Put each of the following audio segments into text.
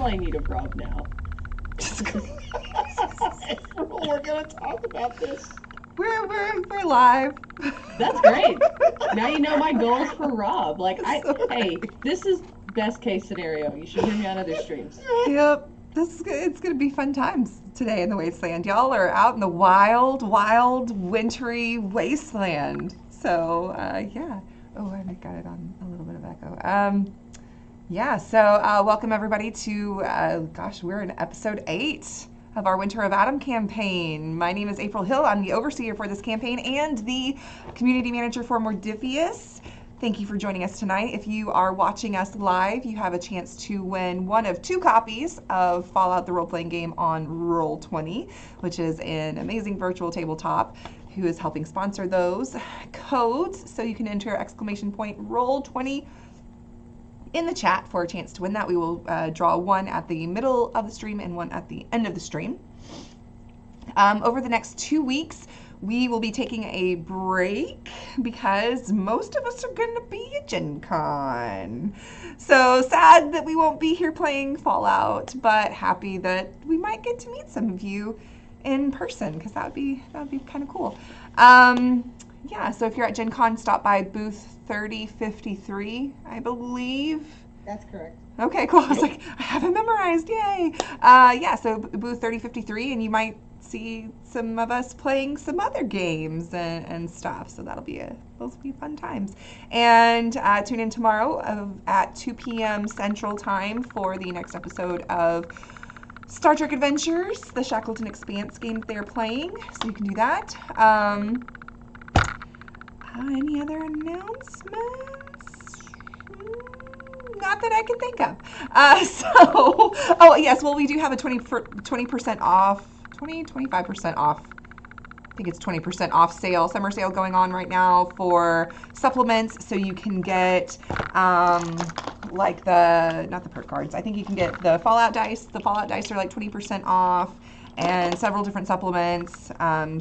I need a Rob now. We're gonna talk about this. We're live. That's great. Now you know my goals for Rob. Like hey, this is best case scenario. You should hear me on other streams. Yep. It's gonna be fun times today in the wasteland. Y'all are out in the wild, wintry wasteland. So yeah. Oh, I got it on a little bit of echo. Yeah. So welcome everybody to gosh, we're in episode 8 of our Winter of Adam campaign. My name is April Hill. I'm the overseer for this campaign and the community manager for Modiphius. Thank you for joining us tonight. If you are watching us live, you have a chance to win one of 2 copies of Fallout the role-playing game on Roll20, which is an amazing virtual tabletop who is helping sponsor those codes. So you can enter !Roll20 in the chat for a chance to win that. We will draw one at the middle of the stream and one at the end of the stream. Over the next 2 weeks, we will be taking a break because most of us are going to be at Gen Con. So sad that we won't be here playing Fallout, but happy that we might get to meet some of you in person because that would be kind of cool. Yeah, so if you're at Gen Con, stop by booth 3053, I believe. That's correct. Okay, cool. I was like, I have it memorized, yay. Yeah, so booth 3053, and you might see some of us playing some other games and stuff. So those will be fun times. And tune in tomorrow at 2 p.m. Central Time for the next episode of Star Trek Adventures, the Shackleton Expanse game that they're playing. So you can do that. Any other announcements? Not that I can think of. Oh yes, well we do have a 20% off, 25% off. I think it's 20% off summer sale going on right now for supplements. So you can get like not the perk cards. I think you can get the Fallout dice. The Fallout dice are like 20% off, and several different supplements,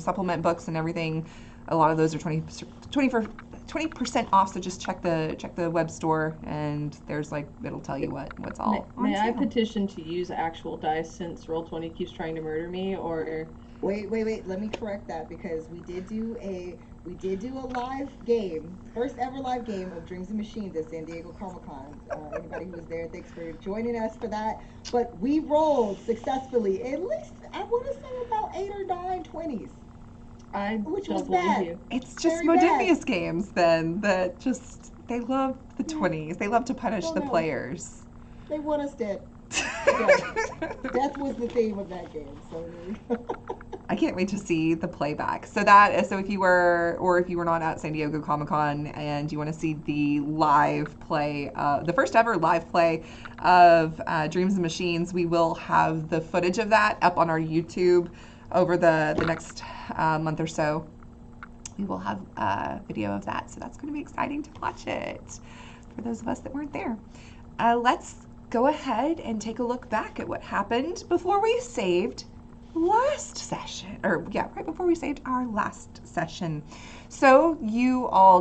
supplement books and everything. A lot of those are 20% off, so just check the web store, and there's it'll tell you what's all on May sale. I petition to use actual dice since Roll20 keeps trying to murder me, or... Wait, let me correct that, because we did do a live game, first ever live game of Dreams and Machines at San Diego Comic-Con. Anybody who was there, thanks for joining us for that. But we rolled successfully at least, I want to say, about 8 or 9 20s. Which was bad. It's just Modiphius games then that just, they love the 20s. They love to punish the players. They want us dead. Death was the theme of that game. So I can't wait to see the playback. So if you were not at San Diego Comic-Con and you want to see the live play, the first ever live play of Dreams and Machines, we will have the footage of that up on our YouTube over the next month or so. We will have a video of that, so that's going to be exciting to watch it for those of us that weren't there. Let's go ahead and take a look back at what happened before we saved last session, right before we saved our last session. So you all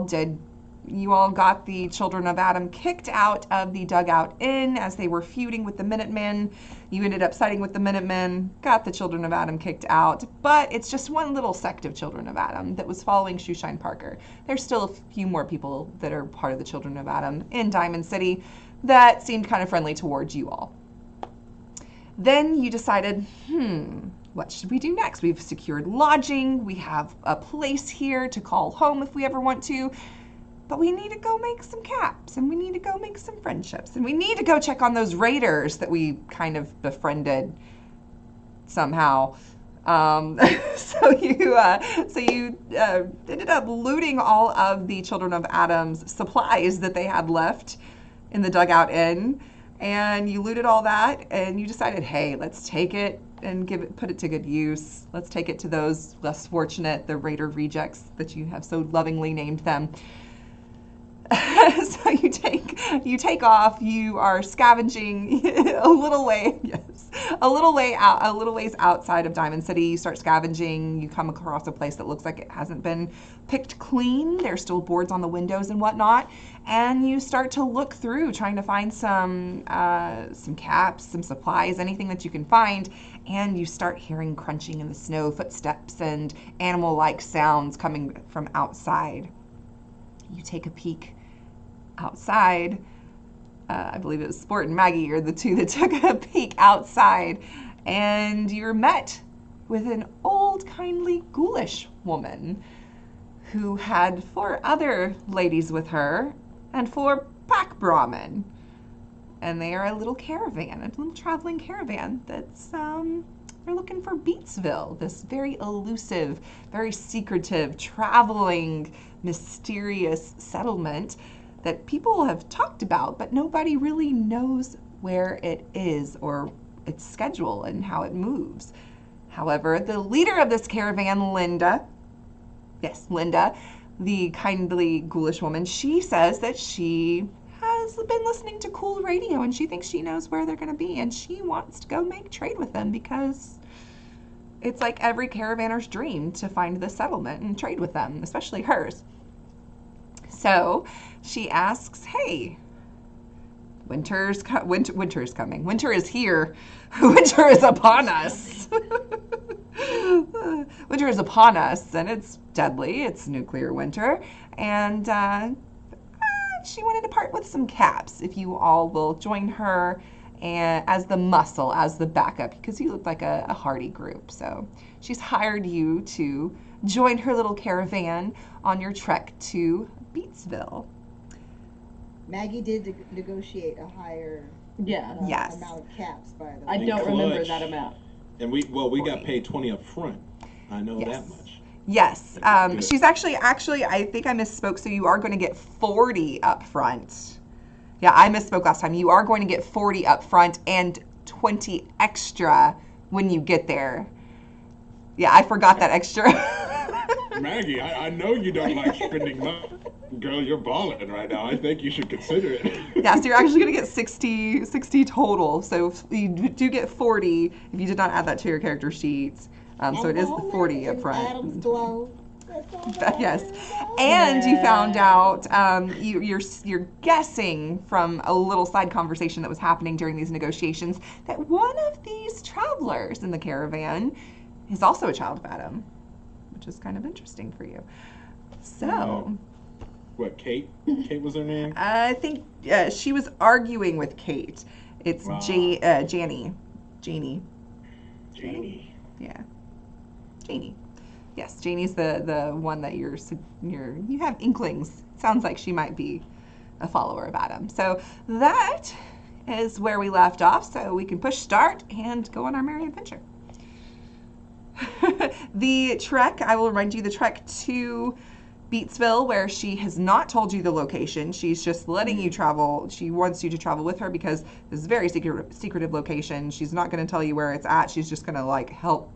got the Children of Adam kicked out of the Dugout Inn as they were feuding with the Minutemen. You ended up siding with the Minutemen, got the Children of Adam kicked out, but it's just one little sect of Children of Adam that was following Shoeshine Parker. There's still a few more people that are part of the Children of Adam in Diamond City that seemed kind of friendly towards you all. Then you decided, what should we do next? We've secured lodging, we have a place here to call home if we ever want to, but we need to go make some caps, and we need to go make some friendships, and we need to go check on those raiders that we kind of befriended somehow. So you ended up looting all of the Children of Adam's supplies that they had left in the Dugout Inn, and you looted all that, and you decided, hey, let's take it and put it to good use. Let's take it to those less fortunate, the raider rejects that you have so lovingly named them. So you take off, you are scavenging a little way, yes. A little ways outside of Diamond City, you start scavenging. You come across a place that looks like it hasn't been picked clean. There's still boards on the windows and whatnot, and you start to look through, trying to find some caps, some supplies, anything that you can find. And you start hearing crunching in the snow, footsteps, and animal-like sounds coming from outside. You take a peek outside. I believe it was Sport and Maggie are the two that took a peek outside, and you're met with an old, kindly, ghoulish woman who had 4 other ladies with her and 4 pack Brahmin. And they are a little caravan, a little traveling caravan that's, they're looking for Beatsville, this very elusive, very secretive, traveling, mysterious settlement that people have talked about, but nobody really knows where it is or its schedule and how it moves. However, the leader of this caravan, Linda, the kindly, ghoulish woman, she says that she has been listening to cool radio and she thinks she knows where they're going to be and she wants to go make trade with them because it's like every caravanner's dream to find this settlement and trade with them, especially hers. So she asks, hey, winter is coming. Winter is here. Winter is upon us. Winter is upon us, and it's deadly. It's nuclear winter. And she wanted to part with some caps if you all will join her and as the muscle, as the backup, because you look like a hardy group. So she's hired you to join her little caravan on your trek to Beatsville. Maggie did negotiate a higher Yes. amount of caps, by the way. I don't remember that amount. And we got paid 20 up front. I know that much. Yes. She's actually, I think I misspoke. So you are going to get 40 up front. Yeah, I misspoke last time. You are going to get 40 up front and 20 extra when you get there. Yeah, I forgot that extra. Maggie, I know you don't like spending money. Girl, you're balling right now. I think you should consider it. Yeah, so you're actually going to get 60 total. So you do get 40 if you did not add that to your character sheets. So it is the 40 up front. Adam's glow. Yes, and you found out you're guessing from a little side conversation that was happening during these negotiations that one of these travelers in the caravan is also a child of Adam, which is kind of interesting for you. So, what, Kate? Kate was her name? I think she was arguing with Kate. It's Janie. Janie. Yeah, Janie. Yes, Janie's the one that you have inklings. Sounds like she might be a follower of Adam. So that is where we left off. So we can push start and go on our merry adventure. The trek, I will remind you, the trek to Beatsville, where she has not told you the location. She's just letting you travel. She wants you to travel with her because this is a very secretive location. She's not going to tell you where it's at. She's just going to help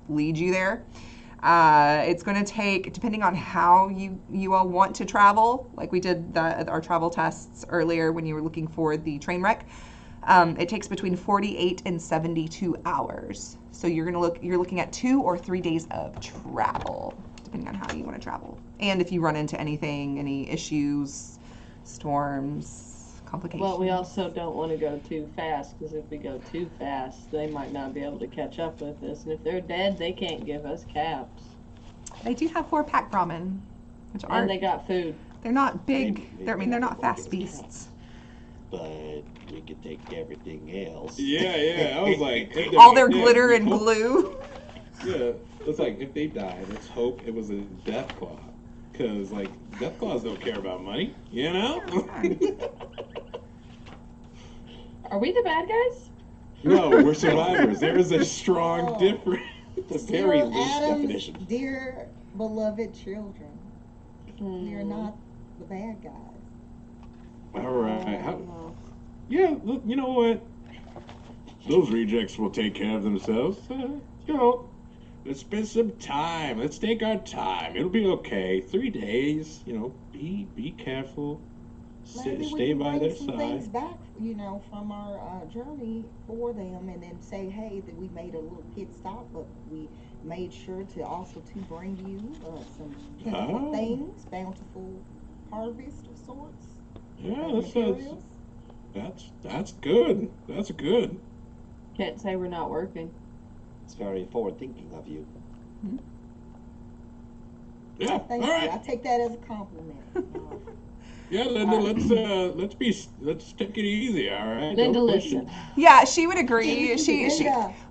lead you there. It's going to take, depending on how you all want to travel, like we did our travel tests earlier when you were looking for the train wreck, it takes between 48 and 72 hours. So you're looking at 2 or 3 days of travel, depending on how you want to travel. And if you run into anything, any issues, storms, complications. Well, we also don't want to go too fast, because if we go too fast, they might not be able to catch up with us. And if they're dead, they can't give us caps. They do have 4 pack Brahmin, which And they got food. They're not big. They're not fast beasts. But we could take everything else. Yeah. I was like, all their glitter and glue. Yeah, it's like if they die, let's hope it was a death claw, because death claws don't care about money, you know. Are we the bad guys? No, we're survivors. There is a strong difference. It's a very Still loose Adam's definition. dear beloved children. We are not the bad guys. All right. Yeah, look, you know what? Those rejects will take care of themselves. Let's spend some time. Let's take our time. It'll be okay. 3 days. Be careful. Maybe we stay can by bring their some things side. back, from our journey for them, and then say, hey, that we made a little pit stop, but we made sure to also to bring you some plentiful Oh, things, bountiful harvest of sorts, yeah, of materials. that's good. That's good. Can't say we're not working. It's very forward thinking of you. Yeah. Thank All you. right. I take that as a compliment. Yeah, Linda. Let's take it easy. All right. Linda, Don't push it. listen. Yeah, she would agree.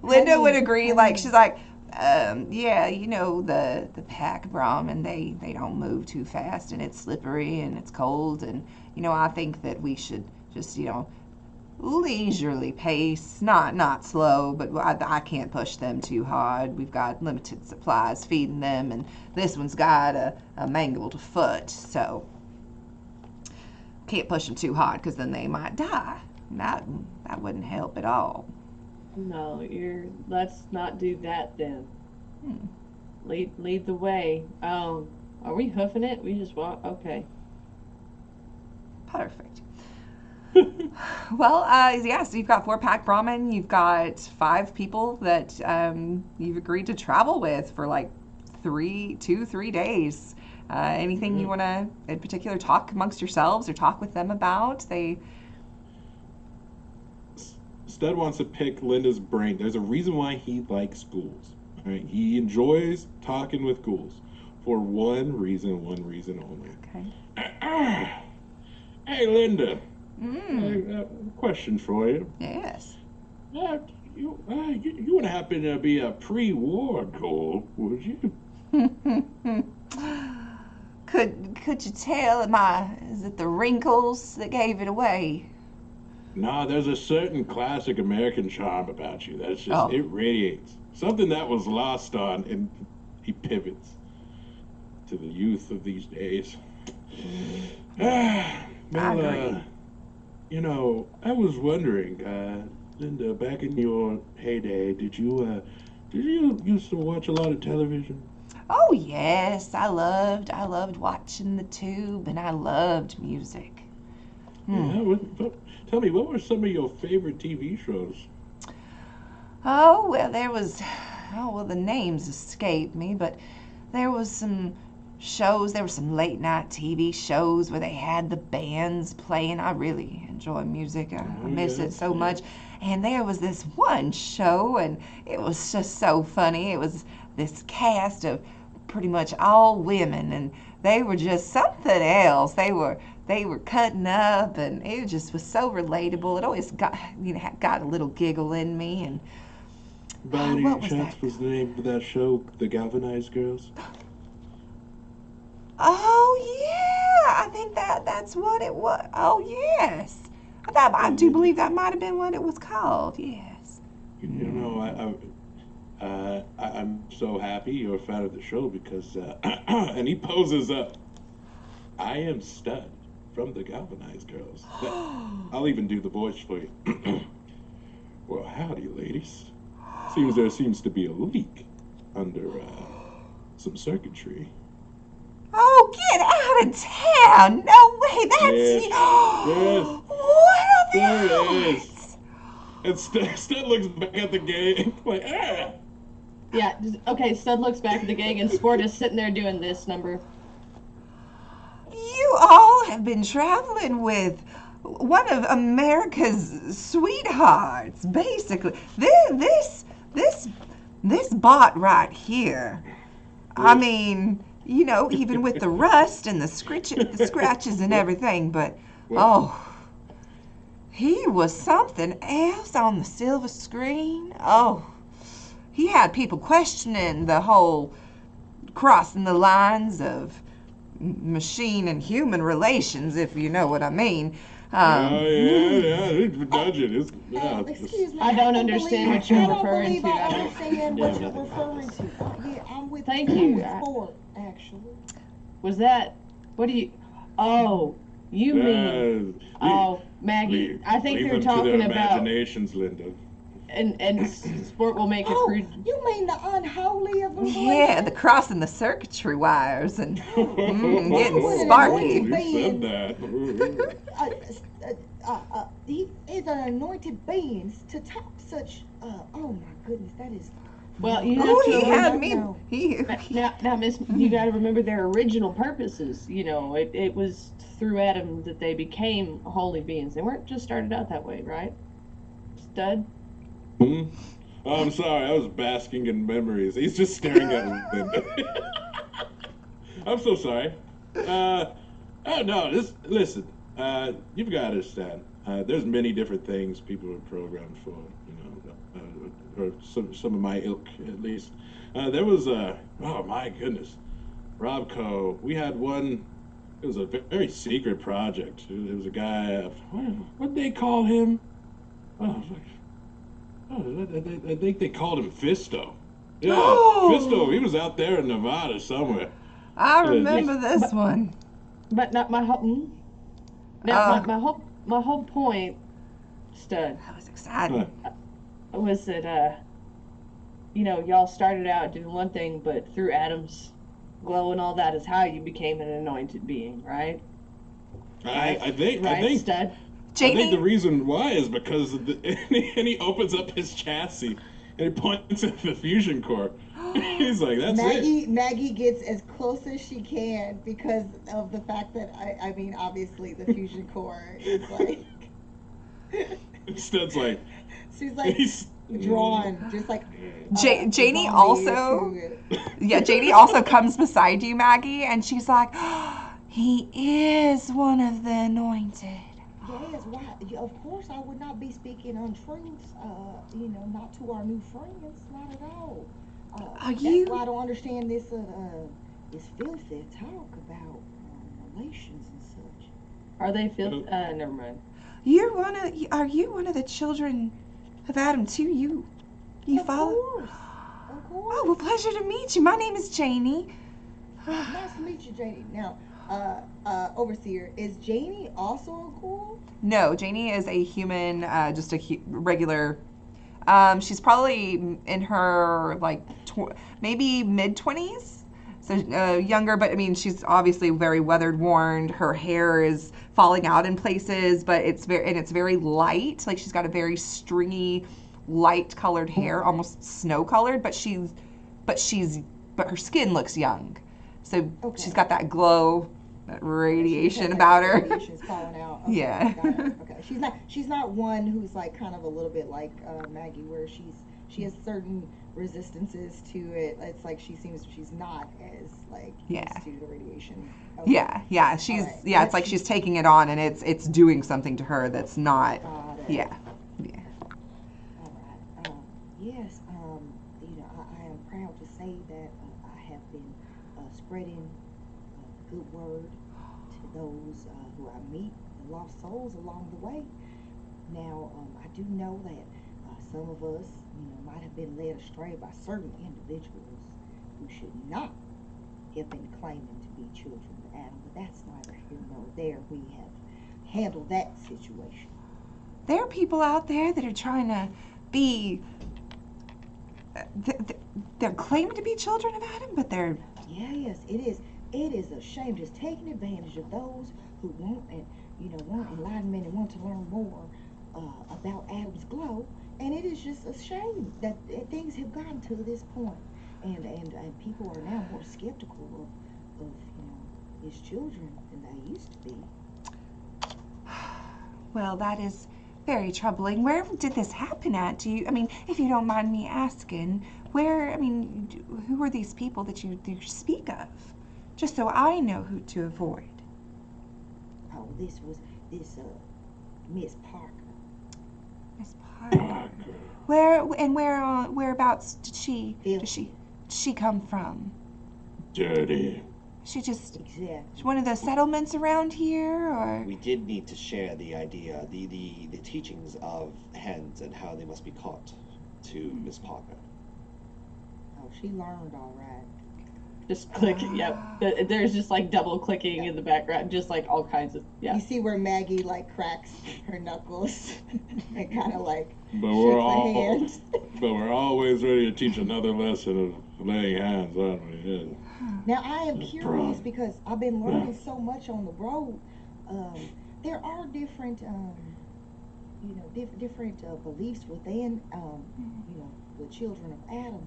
Linda would agree. Like she's like, yeah, the pack Brahmin, they don't move too fast, and it's slippery and it's cold, and I think that we should just leisurely pace, not slow, but I can't push them too hard. We've got limited supplies feeding them, and this one's got a mangled foot, so can't push them too hard because then they might die. That wouldn't help at all. No, let's not do that then. Lead the way. Are we hoofing it? We just walk. Okay. Perfect. Well, yeah, so you've got 4 pack Brahmin, you've got 5 people that you've agreed to travel with for like 3 days. Anything you want to, in particular, talk amongst yourselves or talk with them about? Stud wants to pick Linda's brain. There's a reason why he likes ghouls. Right? He enjoys talking with ghouls for one reason only. Okay. Hey, Linda. Question for you. Yes. You wouldn't happen to be a pre-war ghoul, would you? Could you tell? Is it the wrinkles that gave it away? Nah, there's a certain classic American charm about you that's just, it radiates. Something that was lost on, and he pivots to the youth of these days. I agree. I was wondering, Linda, back in your heyday, did you used to watch a lot of television? Oh yes, I loved watching the tube, and I loved music. Yeah, tell me, what were some of your favorite TV shows? Oh well, the names escape me, but there was some shows. There were some late night TV shows where they had the bands playing. I really enjoy music. I miss it so much. And there was this one show, and it was just so funny. It was this cast of pretty much all women, and they were just something else. They were cutting up, and it just was so relatable. It always got a little giggle in me. And by any chance, was the name of that show The Galvanized Girls? Oh yeah, I think that's what it was. Oh yes, I do believe that might have been what it was called. Yes. I'm so happy you're a fan of the show because, and he poses up. I am Stud from the Galvanized Girls. I'll even do the voice for you. Well, howdy, ladies. There seems to be a leak under some circuitry. Oh, get out of town! No way, that's Yes. What are There the it odds? is. And Stud looks back at the gang like, ah. Yeah. Okay. Stud looks back at the gang, and Sport is sitting there doing this number. You all have been traveling with one of America's sweethearts, basically. This bot right here. I mean, even with the rust and the scratches and everything, but he was something else on the silver screen. Oh, he had people questioning the whole crossing the lines of machine and human relations, if you know what I mean. It's dodging. Excuse me. I don't understand what you're referring to. I understand what you're referring to. Yeah, I'm with Thank you. Sport, actually. Was that? What do you? Oh, you mean? Oh, Maggie. I think leave you're them to their talking about. imaginations, Linda. and sport will make a Oh, crude. you mean the unholy of Yeah, relation? the crossing the circuitry wires and getting What an sparky. anointed You said being. that. He is an anointed being to talk such. Oh my goodness, that is. Well, No, you have Oh, to he remember. had me. no. Now, Miss, you got to remember their original purposes. You know, it was through Adam that they became holy beings. They weren't just started out that way, right? Stud. Hmm? Oh, I'm sorry. I was basking in memories. He's just staring at Linda. I'm so sorry. Oh no. Listen. You've got to understand. There's many different things people are programmed for. Or some of my ilk at least. There was oh my goodness, Robco. We had one. It was a very secret project. It was a guy. What they call him? Oh, I think they called him Fisto. Yeah, Fisto. He was out there in Nevada somewhere. I Just remember this one. But not my whole. Now, my whole point, Stud, That was exciting. was that you know, y'all started out doing one thing, but through Adam's glow and all that is how you became an anointed being, right? I think Stud. I think Janie, the reason why is because of and he opens up his chassis and he points at the fusion core. He's like, "That's it." Maggie gets as close as she can because of the fact that I mean, obviously the fusion core is like. Stud's like, She's like he's drawn, just like Janie zombie also, to it. yeah, Janie also comes beside you, Maggie, and she's like, he is one of the anointed. Yes, why? Of course, I would not be speaking untruths. You know, not to our new friends, not at all. Are That's you? why I don't understand this filthy talk about relations and such. Are they filth? Never mind. Are you one of the children of Adam too? You Of follow? course, of course. Oh, well, pleasure to meet you. My name is Janie. Nice to meet you, Janie. Now, Overseer, is Janie also a ghoul? No, Janie is a human, just a regular. She's probably in her like maybe mid-20s, so younger. But I mean, she's obviously very weathered, worn. Her hair is falling out in places, but it's very light. Like she's got a very stringy, light-colored hair, almost snow-colored. But her skin looks young, so she's got that glow. That radiation about her. Radiation's falling out. Okay, Yeah. got it. Okay. She's not one who's like kind of a little bit like Maggie, where she has certain resistances to it. It's like she's not as like used to the radiation. Okay. Yeah. It's like she's taking it on and it's doing something to her that's not. Got it. Yeah. All right. Yes. You know, I am proud to say that I have been spreading good word to those who I meet, the lost souls along the way. Now, I do know that some of us, you know, might have been led astray by certain individuals who should not have been claiming to be children of Adam, but that's neither here nor there. We have handled that situation. There are people out there that are trying to be. They're claiming to be children of Adam, but they're. Yes, it is. It is a shame just taking advantage of those who want enlightenment and want to learn more about Adam's glow. And it is just a shame that things have gotten to this point, and people are now more skeptical of his children than they used to be. Well, that is very troubling. Where did this happen at? If you don't mind me asking, who are these people that you speak of? Just so I know who to avoid. Oh, this Miss Parker. Miss Parker. Whereabouts did she come from? Dirty. She just Exactly. one of those settlements around here, or? We did need to share the idea, the teachings of hens and how they must be caught to Miss Parker. Oh, she learned all right. Just click. Yep. There's just like double clicking in the background, just like all kinds of You see where Maggie like cracks her knuckles and kind of like But shakes we're her all, hand. but we're always ready to teach another lesson of laying hands, aren't we? Yeah. Now I am That's curious right. because I've been learning so much on the road. Um, there are different, different beliefs within, the children of Adam.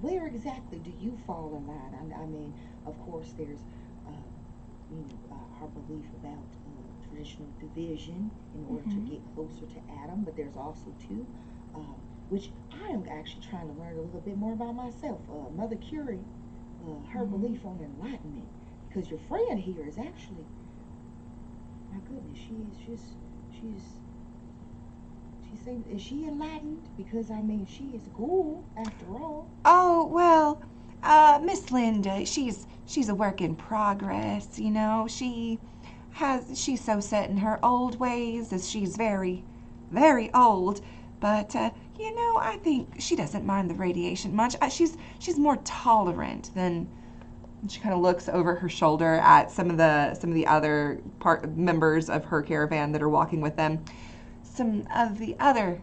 Where exactly do you fall in line? I mean, of course, there's, our belief about traditional division in order to get closer to Adam, but there's also too, which I am actually trying to learn a little bit more about myself. Mother Curie, her belief on enlightenment, because your friend here is actually, my goodness, is she enlightened? Because I mean, she is cool after all. Oh, well, Miss Linda, she's a work in progress, you know. She's so set in her old ways as she's very, very old. But I think she doesn't mind the radiation much. She's more tolerant than. She kind of looks over her shoulder at some of the other members of her caravan that are walking with them. Some of the other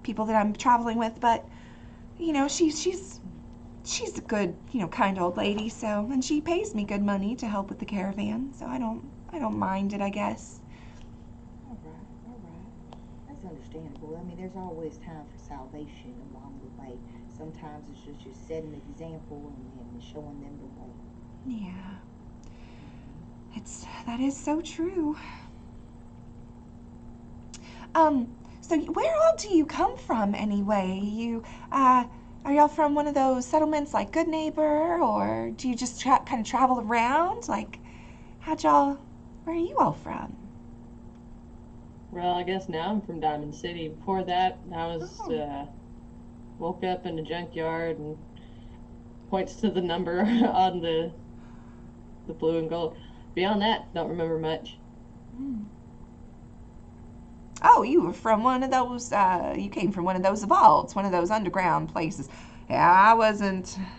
people that I'm traveling with, but she's a good, kind old lady, so, and she pays me good money to help with the caravan, so I don't mind it, I guess. All right. That's understandable. I mean, there's always time for salvation along the way. Sometimes it's just you're setting an example and showing them the way. Yeah. That is so true. So where all do you come from anyway? Are y'all from one of those settlements like Good Neighbor, or do you just kind of travel around? Like, where are you all from? Well, I guess now I'm from Diamond City. Before that, I was woke up in a junkyard and points to the number on the blue and gold. Beyond that, don't remember much. Oh, you were from one of those, you came from one of those vaults, one of those underground places. Yeah,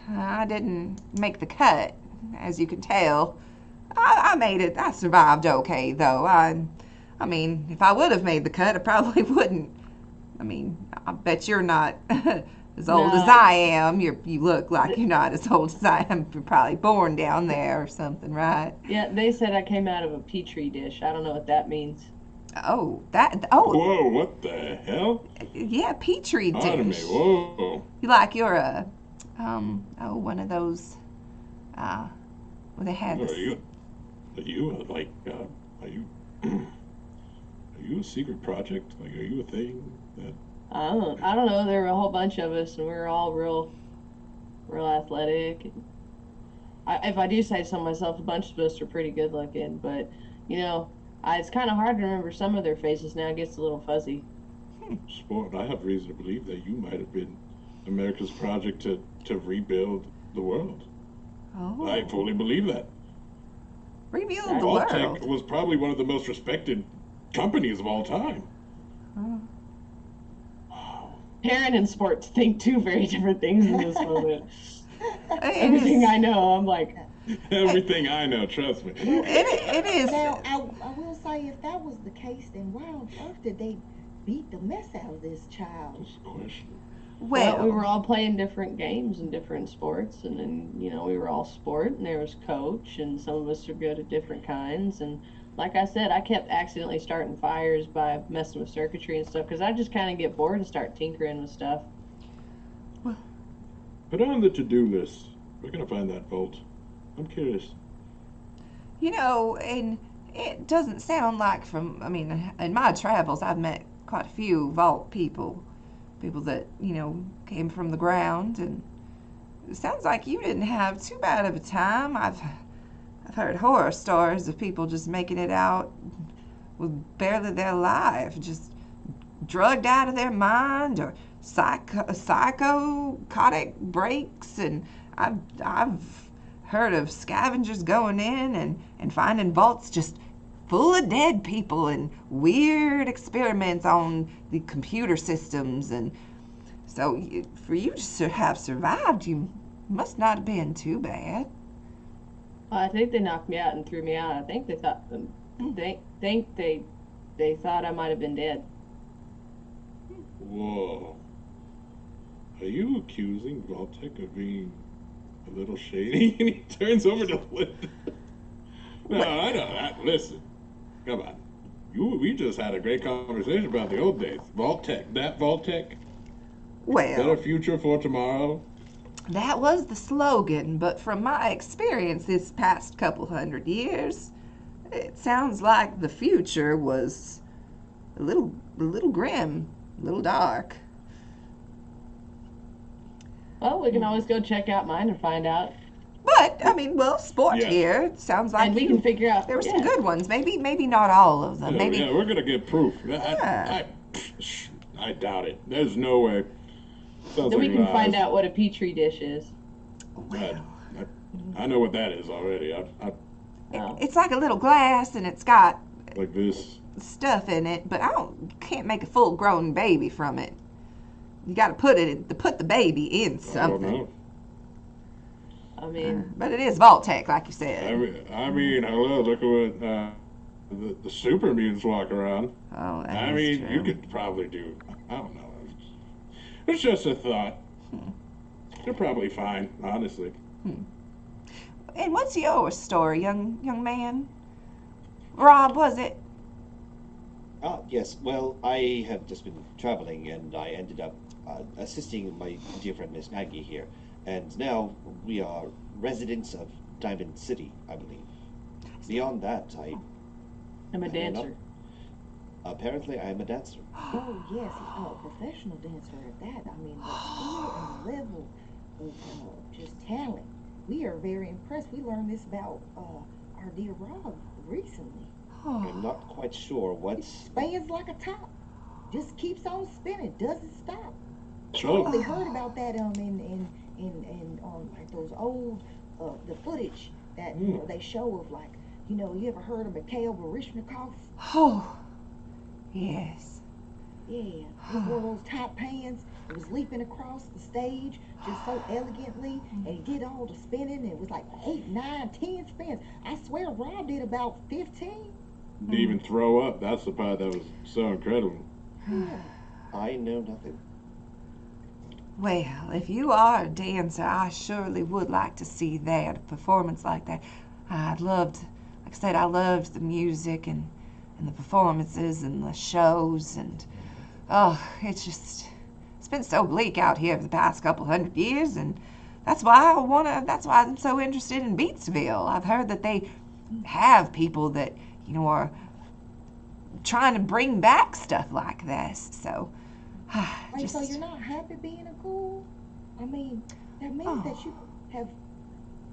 I didn't make the cut, as you can tell. I made it, I survived okay, though. I mean, if I would have made the cut, I probably wouldn't. I mean, I bet you're not as old as I am. You look like you're not as old as I am. You're probably born down there or something, right? Yeah, they said I came out of a petri dish. I don't know what that means. Oh, Whoa, what the hell? Yeah, petri dish. Pardon me, whoa. You like you're one of those, well, they had this. Are you a secret project? Like, are you a thing that... I don't know. There were a whole bunch of us, and we were all real athletic. If I do say so myself, a bunch of us are pretty good looking, but it's kind of hard to remember some of their faces now. It gets a little fuzzy. Sport, I have reason to believe that you might have been America's project to rebuild the world. Oh. I fully believe that. Rebuild the Vault-Tec world. was probably one of the most respected companies of all time. Oh. Parent and sports think two very different things in this moment. Everything I know, I'm like... Everything I know, trust me. It is. Now, I will say, if that was the case, then why on earth did they beat the mess out of this child? That's the question. Well, we were all playing different games and different sports, and then, we were all sport, and there was coach, and some of us are good at different kinds, and like I said, I kept accidentally starting fires by messing with circuitry and stuff, because I just kind of get bored and start tinkering with stuff. Put on the to-do list. We're going to find that vault. I'm curious. And it doesn't sound like in my travels, I've met quite a few vault people that, came from the ground, and it sounds like you didn't have too bad of a time. I've heard horror stories of people just making it out with barely their life, just drugged out of their mind, or psychotic breaks, and I've heard of scavengers going in and finding vaults just full of dead people and weird experiments on the computer systems. And so for you to have survived, you Must not have been too bad. I think they knocked me out and threw me out. I think they thought they thought I might have been dead. Whoa. Are you accusing Voltec of being a little shady? And he turns over to Linda. No, I know that. Listen. Come on. We just had a great conversation about the old days. Voltec. That Voltec. Better Well, future for tomorrow. that was the slogan, but from my experience this past couple hundred years, it sounds like the future was a little grim, a little dark. Well, we can always go check out mine and find out, But I mean, well, sport Yes. here. It sounds like and we can figure out. there were some yeah. good ones. Maybe not all of them. Yeah, Maybe yeah, we're gonna get proof. Yeah. I doubt it. There's no way. Sounds Then we like can lies. find out what a petri dish is. well, I know what that is already. I Oh. it's like a little glass and it's got like this. stuff in it, but can't make a full-grown baby from it. You got to put the baby in I don't something. know. I mean, But it is Vault-Tec, like you said. I mean, hello. Look at what the super mutants walk around. Oh, that I is mean, true. you could probably do. I don't know. It's just a thought. They're probably fine, honestly. And what's your story, young man? Rob, was it? Yes. Well, I have just been traveling, and I ended up assisting my dear friend Miss Maggie here, and now we are residents of Diamond City, I believe. Beyond that, I'm a I don't know. dancer. Apparently I am a dancer. Oh yes, a professional dancer at that. I mean, the skill and the level of just talent. We are very impressed. We learned this about our dear Rob recently. I'm not quite sure It what's. spins like a top. Just keeps on spinning, doesn't stop. So, We heard about that in like those old the footage that you know, they show of like, you know, you ever heard of Mikhail Baryshnikov? Oh, yes. Yeah, it was one of those top pans. It was leaping across the stage just so elegantly, and he did all the spinning. And it was like 8, 9, 10 spins. I swear Rob did about 15. to even throw up. That's the part that was so incredible. Yeah. I know nothing. Well, if you are a dancer, I surely would like to see that, a performance like that. I'd loved, like I said, I loved the music and the performances and the shows and, oh, it's been so bleak out here for the past couple hundred years, and that's why I'm so interested in Beatsville. I've heard that they have people that, you know, are trying to bring back stuff like this, so Wait, so you're not happy being a ghoul? I mean, that means that you have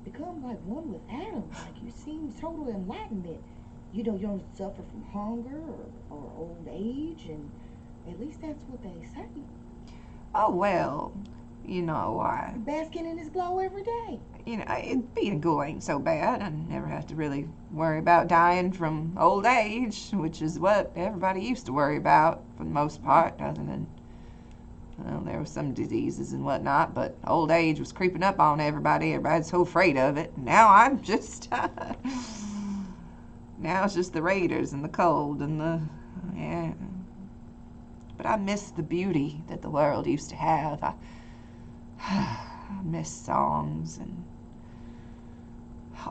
become like one with Adam. Like you seem total enlightenment. You know, you don't suffer from hunger or old age, and at least that's what they say. Oh, well, you know, Basking in his glow every day. being a ghoul ain't so bad. I never have to really worry about dying from old age, which is what everybody used to worry about for the most part, other than, well, there were some diseases and whatnot, but old age was creeping up on everybody. Everybody's so afraid of it. Now I'm just, now it's just the raiders and the cold and yeah. But I miss the beauty that the world used to have. I miss songs and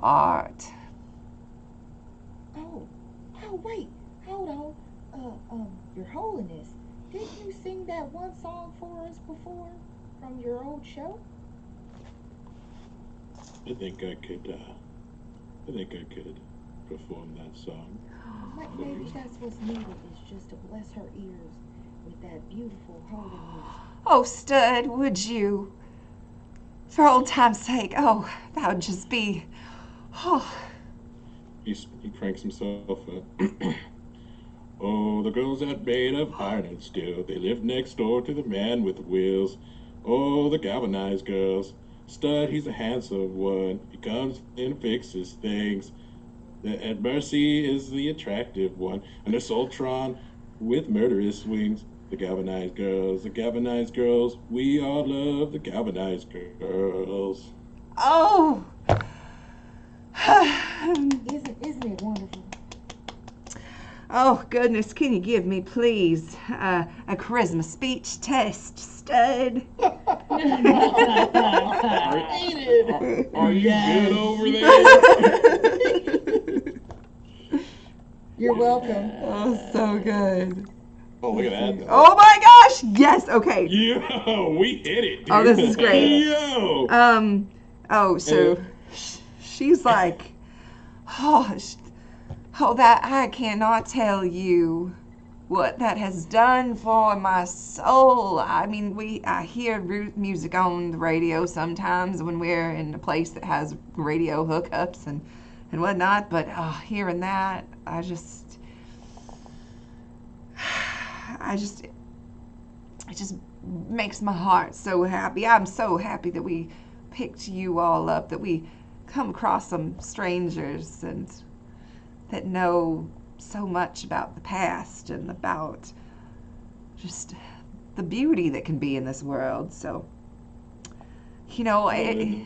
art. Oh, wait, hold on. Your Holiness, didn't you sing that one song for us before from your old show? I think I could perform that song. Maybe that's what's needed, is just to bless her ears with that beautiful holy music. Oh, Stud, would you? For old time's sake, oh, that would just be, oh. He cranks himself up. Oh, the girls that made of iron and steel, they lived next door to the man with wheels. Oh, the galvanized girls. Stud, he's a handsome one. He comes and fixes things. And Mercy is the attractive one. And there's Soltron with murderous wings. The galvanized girls, the galvanized girls. We all love the galvanized girls. Oh. Isn't it wonderful? Oh, goodness, can you give me, please, a charisma speech test, stud? Are you good over there? You're welcome. Oh, so good. Oh, look at that. Though. Oh my gosh, yes, okay. Yo, we hit it, dude. Oh, this is great. Yo. So she's like, that I cannot tell you what that has done for my soul. I mean, I hear music on the radio sometimes when we're in a place that has radio hookups and whatnot, but hearing that, it just makes my heart so happy. I'm so happy that we picked you all up, that we come across some strangers and that know so much about the past and about just the beauty that can be in this world. So, I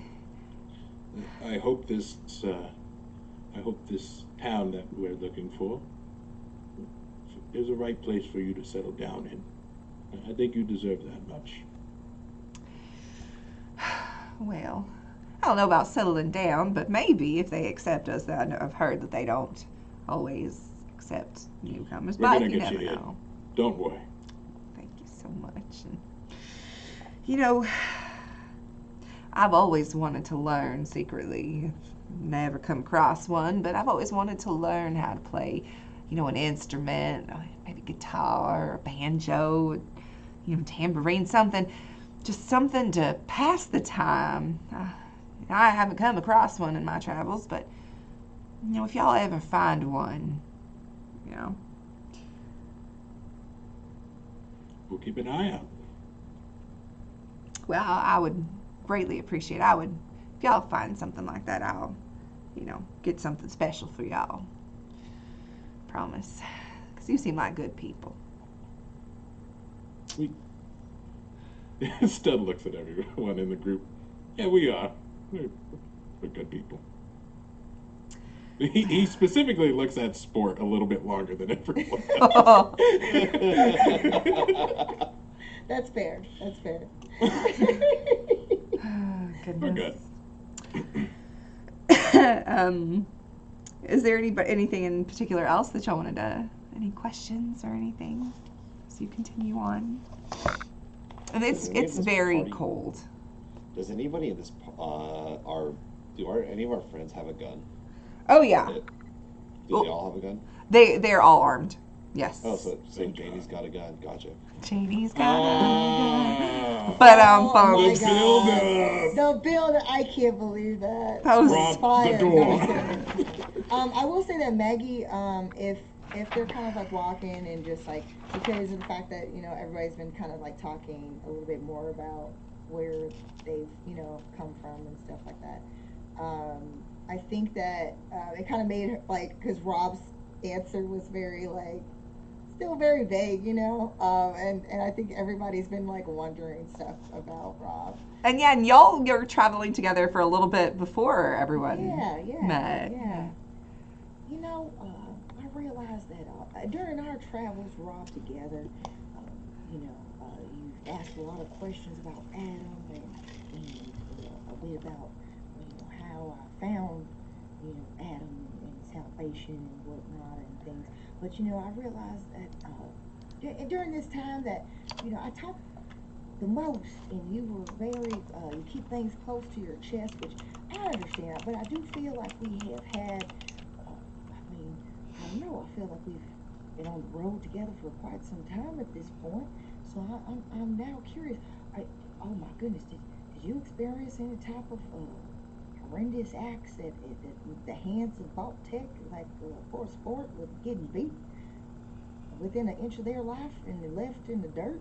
hope this town that we're looking for is the right place for you to settle down in. I think you deserve that much. Well, I don't know about settling down, but maybe if they accept us. I've heard that they don't always accept newcomers, We're but gonna you get never you in. know. Don't worry. Thank you so much. And, I've always wanted to learn secretly. Never come across one, but I've always wanted to learn how to play, an instrument, maybe guitar, or banjo, tambourine, something, just something to pass the time. I haven't come across one in my travels, but, if y'all ever find one, We'll keep an eye out. well, I would greatly appreciate it. If y'all find something like that, I'll, get something special for y'all. Promise. Because you seem like good people. Stud looks at everyone in the group. Yeah, we are. We're good people. He specifically looks at sport a little bit longer than everyone else. That's fair. That's fair. Oh, goodness. We're good. Is there anything in particular else that y'all wanted to, any questions or anything as you continue on? And it's very party- cold. Does anybody in this do any of our friends have a gun? Oh yeah, Do they all have a gun? they're all armed. Yes. Oh, so Janie's got a gun. Gotcha. Janie's got a gun. Ah. But Oh my The God. build-up. The build. I can't believe that. That was Drop fire. the door. I will say that Maggie, if they're kind of like walking and just like, because of the fact that everybody's been kind of like talking a little bit more about where they've come from and stuff like that. I think that it kind of made her, like, because Rob's answer was very like still very vague, and I think everybody's been like wondering stuff about Rob. And yeah, and you're traveling together for a little bit before everyone met. Yeah. I realized that during our travels, Rob, together, you asked a lot of questions about Adam and a bit about how I found Adam and salvation and whatnot and things. But I realized that during this time that I talked the most, and you were very you keep things close to your chest, which I understand. But I do feel like we have had. I feel like we've been on the road together for quite some time at this point. So I'm now curious. Oh my goodness, did you experience any type of horrendous acts at the hands of Vault-Tec, like for sport, with getting beat within an inch of their life and left in the dirt?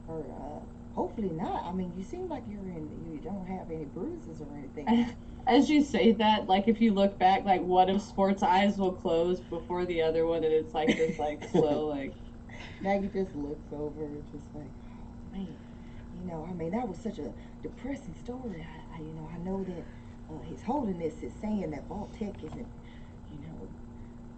Or hopefully not. I mean, you seem like you don't have any bruises or anything. As you say that, like if you look back, like one of Sport's eyes will close before the other one, and it's like this, like slow, like Maggie just looks over, just like, oh man, I mean, that was such a depressing story. I know that His Holiness is saying that Vault Tech isn't, you know,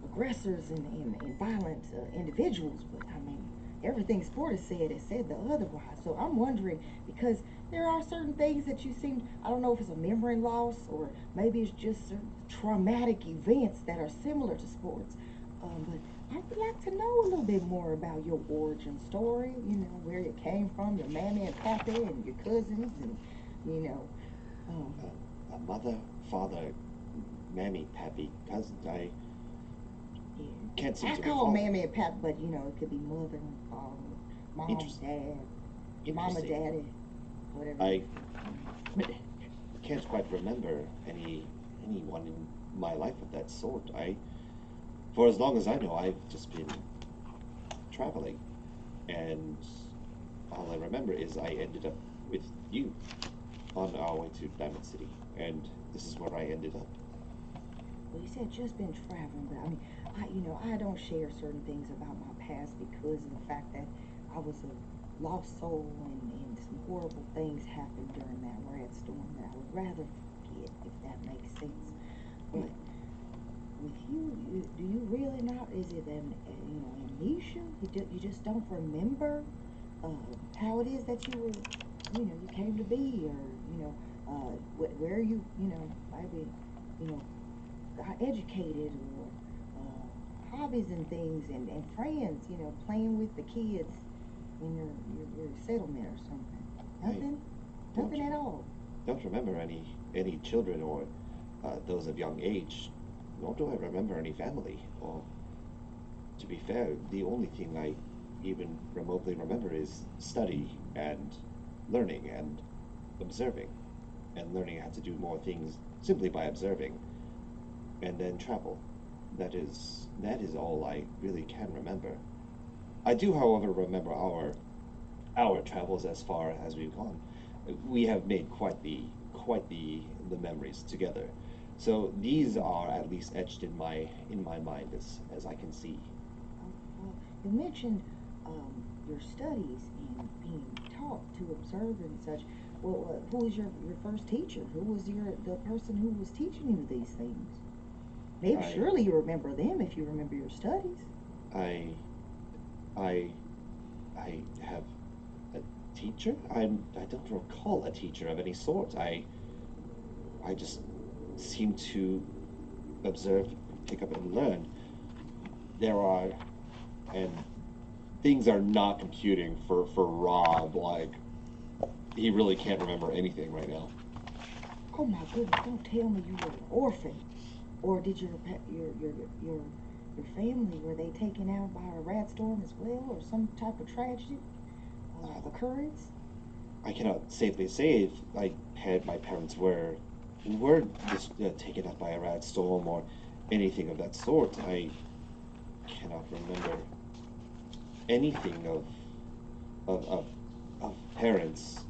aggressors and violent individuals, but I mean, everything Sport has said the otherwise. So I'm wondering, because there are certain things that you seem, I don't know if it's a memory loss or maybe it's just certain traumatic events that are similar to Sports. But I would like to know a little bit more about your origin story, where you came from, your mammy and pappy and your cousins and, you know, um, Mother, father, mammy, pappy, cousins. I yeah. can't seem I to call recall. mammy and pappy, but, it could be mother and father, mom, Interesting. dad, mama, Interesting. daddy, whatever. I can't quite remember anyone in my life of that sort. For as long as I know, I've just been traveling, and all I remember is I ended up with you on our way to Diamond City, and this is where I ended up. Well, you said just been traveling, but I mean, I don't share certain things about my past because of the fact that I was a lost soul and some horrible things happened during that red storm that I would rather forget, if that makes sense. But with you, do you really not? Is it amnesia? You just don't remember how it is that you were, you came to be, or where you, maybe, you know, got educated, or hobbies and things, and friends, playing with the kids in your settlement or something. Nothing, nothing at all. Don't remember any children or those of young age, nor do I remember any family. Or, to be fair, the only thing I even remotely remember is study and learning and observing, and learning how to do more things simply by observing, and then travel. That is all I really can remember. I do, however, remember our travels as far as we've gone. We have made quite the memories together. So these are at least etched in my mind as I can see. You mentioned your studies and being taught to observe and such. Well, who was your first teacher? Who was the person who was teaching you these things? Maybe surely you remember them if you remember your studies. I I I have a teacher? I don't recall a teacher of any sort. I just seem to observe, pick up and learn. There are and things are not computing for Rob. Like, he really can't remember anything right now. Oh my goodness! Don't tell me you were an orphan, or did your family, were they taken out by a rat storm as well, or some type of tragedy occurrence? I cannot safely say if my parents were just taken up by a rat storm or anything of that sort. I cannot remember anything of parents.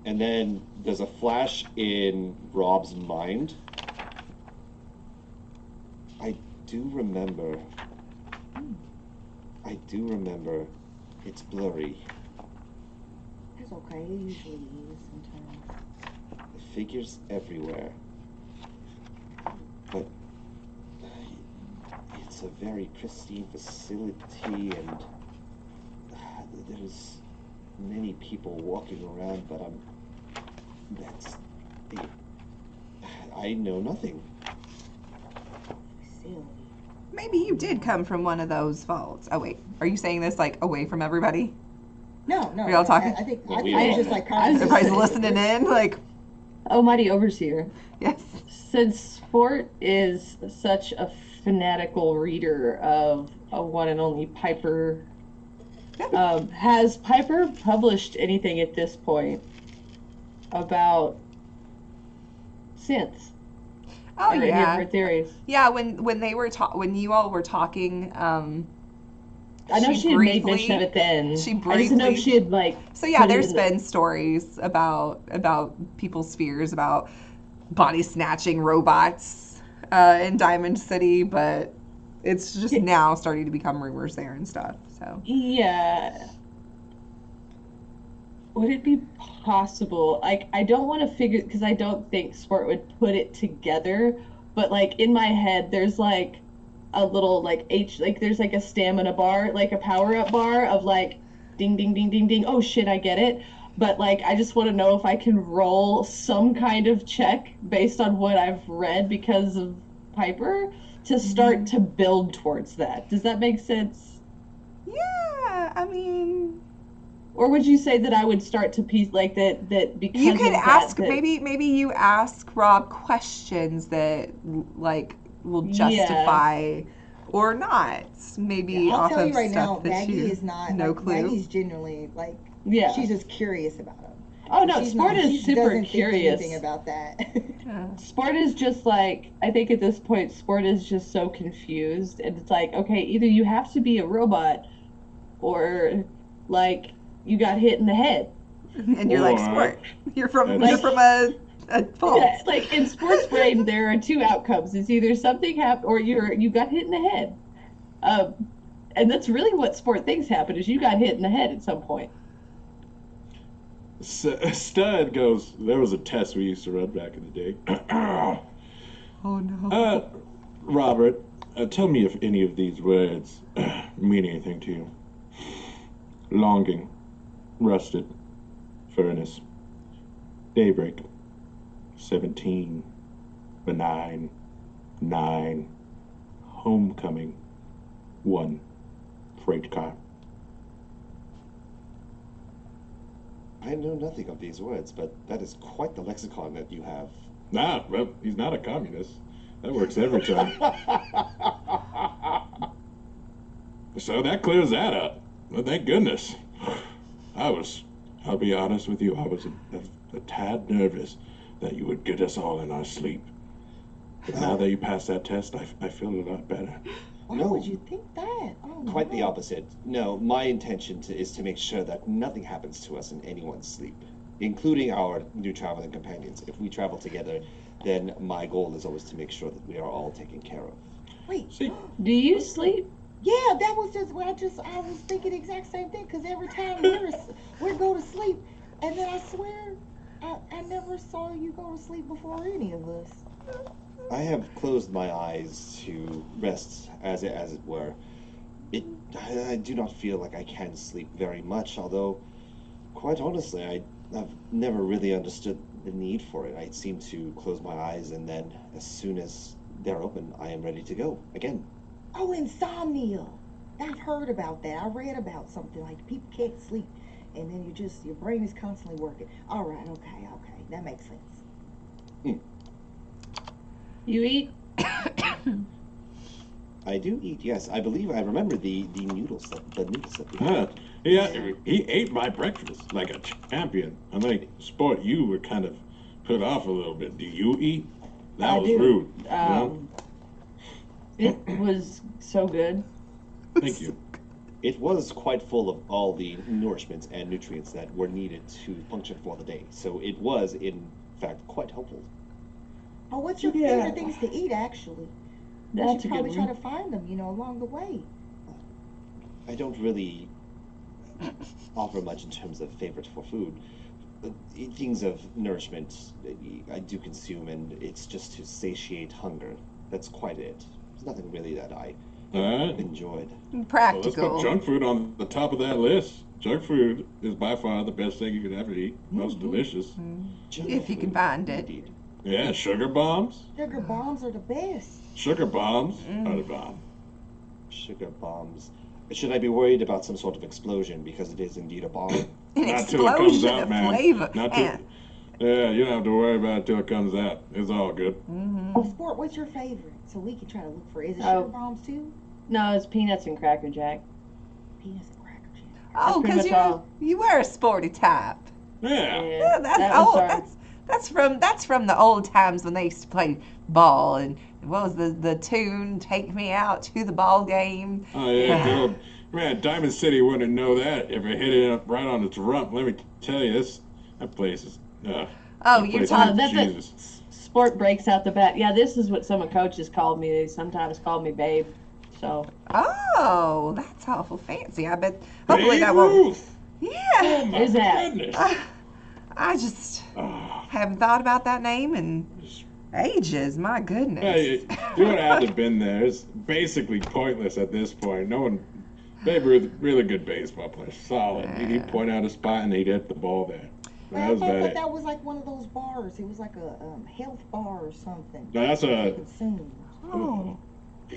And then there's a flash in Rob's mind. I do remember. I do remember. It's blurry. That's okay. It usually is sometimes. Figures everywhere. But it's a very pristine facility, and there's many people walking around, but that's the, I know nothing. Facility. Maybe you did come from one of those vaults. Oh wait, are you saying this like away from everybody? No. Are y'all talking? I think No, we I are. was just like Everybody's listening in, like, Almighty Overseer, yes. since Sport is such a fanatical reader of a one and only Piper, has Piper published anything at this point about synths? Oh Or any of yeah, her theories? yeah. When they were when you all were talking, I know she had made mention briefly- of it then. she I just didn't know if briefly- she had like. So yeah, put it there's in the- been stories about people's fears about body snatching robots in Diamond City, but it's just now starting to become rumors there and stuff. So Yeah. Would it be possible? Like, I don't want to figure, because I don't think Sport would put it together, but like in my head, there's like a little like like there's like a stamina bar, like a power up bar of like ding, ding, ding, ding, ding. Oh shit, I get it. But like, I just want to know if I can roll some kind of check based on what I've read because of Piper to start to build towards that. Does that make sense? yeah, I mean, Or would you say that I would start to piece like that because you could of ask that, maybe you ask Rob questions that like will Yeah. justify or not. Maybe Yeah, I'll off tell of you right stuff now, that Maggie you is not no like clue. Maggie's genuinely like Yeah. she's just curious about him. Oh no, She's Sport not, is she super doesn't curious. think anything about that. Yeah. Sport is just like, I think at this point Sport is just so confused, and it's like, okay, either you have to be a robot or like you got hit in the head. And you're like, Or- Sport. You're from That's- a false. Yeah, like in Sport's brain there are two outcomes. It's either something happened or you got hit in the head. And that's really what Sport thinks happened, is you got hit in the head at some point. Stud goes, there was a test we used to run back in the day. Oh no. Robert, tell me if any of these words mean anything to you. Longing, rusted, furnace, daybreak, 17, benign, 9, homecoming, 1, freight car. I know nothing of these words, but that is quite the lexicon that you have. Nah, well, he's not a communist. That works every time. So that clears that up. Well, thank goodness. I'll be honest with you, I was a tad nervous that you would get us all in our sleep. But now that you passed that test, I feel a lot better. Why No. would you think that? Oh, Quite the no. opposite. No, my intention is to make sure that nothing happens to us in anyone's sleep, including our new traveling companions. If we travel together, then my goal is always to make sure that we are all taken care of. Wait. See, Do you sleep? Yeah, that was just what I was thinking the exact same thing. Because every time we go to sleep, and then I swear, I never saw you go to sleep before any of us. I have closed my eyes to rest, as it were. I do not feel like I can sleep very much, although, quite honestly, I've never really understood the need for it. I seem to close my eyes, and then as soon as they're open, I am ready to go again. Oh, insomnia. I've heard about that. I read about something like people can't sleep, and then your brain is constantly working. All right, okay, that makes sense. You eat? I do eat, yes. I believe I remember the noodles that we huh. had. Yeah, he ate my breakfast like a champion. Unlike Sport, you were kind of put off a little bit. Do you eat? That I was do. rude. you know? It was so good. Thank you. It was quite full of all the nourishments and nutrients that were needed to function for the day. So it was, in fact, quite helpful. Oh, what's your Yeah. favorite things to eat, actually? We That's should a good probably try one. to find them, along the way. I don't really offer much in terms of favorites for food. But things of nourishment I do consume, and it's just to satiate hunger. That's quite it. There's nothing really that I Alright. enjoyed. Well, let's Practical. put junk food on the top of that list. Junk food is by far the best thing you could ever eat. Most delicious. Junk If you can food, find it. indeed. Yeah, sugar bombs. Sugar bombs are the best. Sugar bombs are the bomb. Sugar bombs. Should I be worried about some sort of explosion because it is indeed a bomb? An Not till it comes explosion out, of man. flavor. Not till, And- yeah, you don't have to worry about it till it comes out. It's all good. Oh, Sport, what's your favorite? So we can try to look for. Is it Oh. sugar bombs too? No, it's peanuts and Cracker Jack. Peanuts and Cracker Jack. Oh, pretty because much all. you were a sporty type. Yeah. Yeah, that's that was old. our- That's from the old times when they used to play ball and what was the tune? Take me out to the ball game. Oh yeah, good old man. Diamond City wouldn't know that if it hit it up right on its rump. Let me tell you, that place is. Oh, that you're place talking. is Jesus. Sport breaks out the bat. Yeah, this is what some of coaches called me. They sometimes called me babe. So Oh, that's awful fancy. I bet. Hopefully Babe that won't. Ruth! Yeah. Oh my Is that? goodness! I just Ah, haven't thought about that name in just- ages. My goodness. Hey, you would have had to have been there. It's basically pointless at this point. No one. Babe Ruth, really good baseball player. Solid. He'd point out a spot and he'd hit the ball there. But That I was thought about that it. that was like one of those bars. It was like a health bar or something. No, that's You a. consumed. Oh.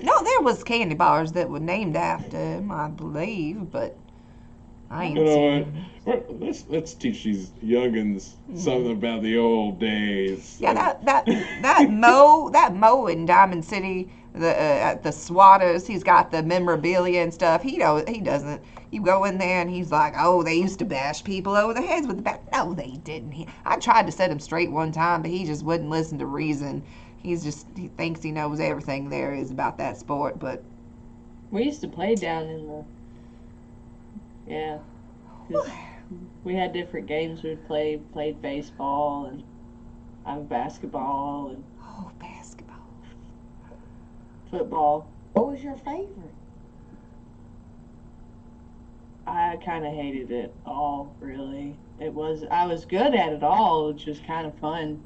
No, there was candy bars that were named after him, I believe, but I ain't You know seen what? Let's teach these youngins something about the old days. Yeah, that Mo in Diamond City, at the Swatters, he's got the memorabilia and stuff. He doesn't. You go in there and he's like, oh, they used to bash people over the heads with the bat. No, they didn't. I tried to set him straight one time, but he just wouldn't listen to reason. He thinks he knows everything there is about that sport, but we used to play down in the. Yeah. 'Cause we had different games we'd played baseball and basketball and oh, basketball. football. What was your favorite? I kind of hated it all, really. I was good at it all, which was kind of fun.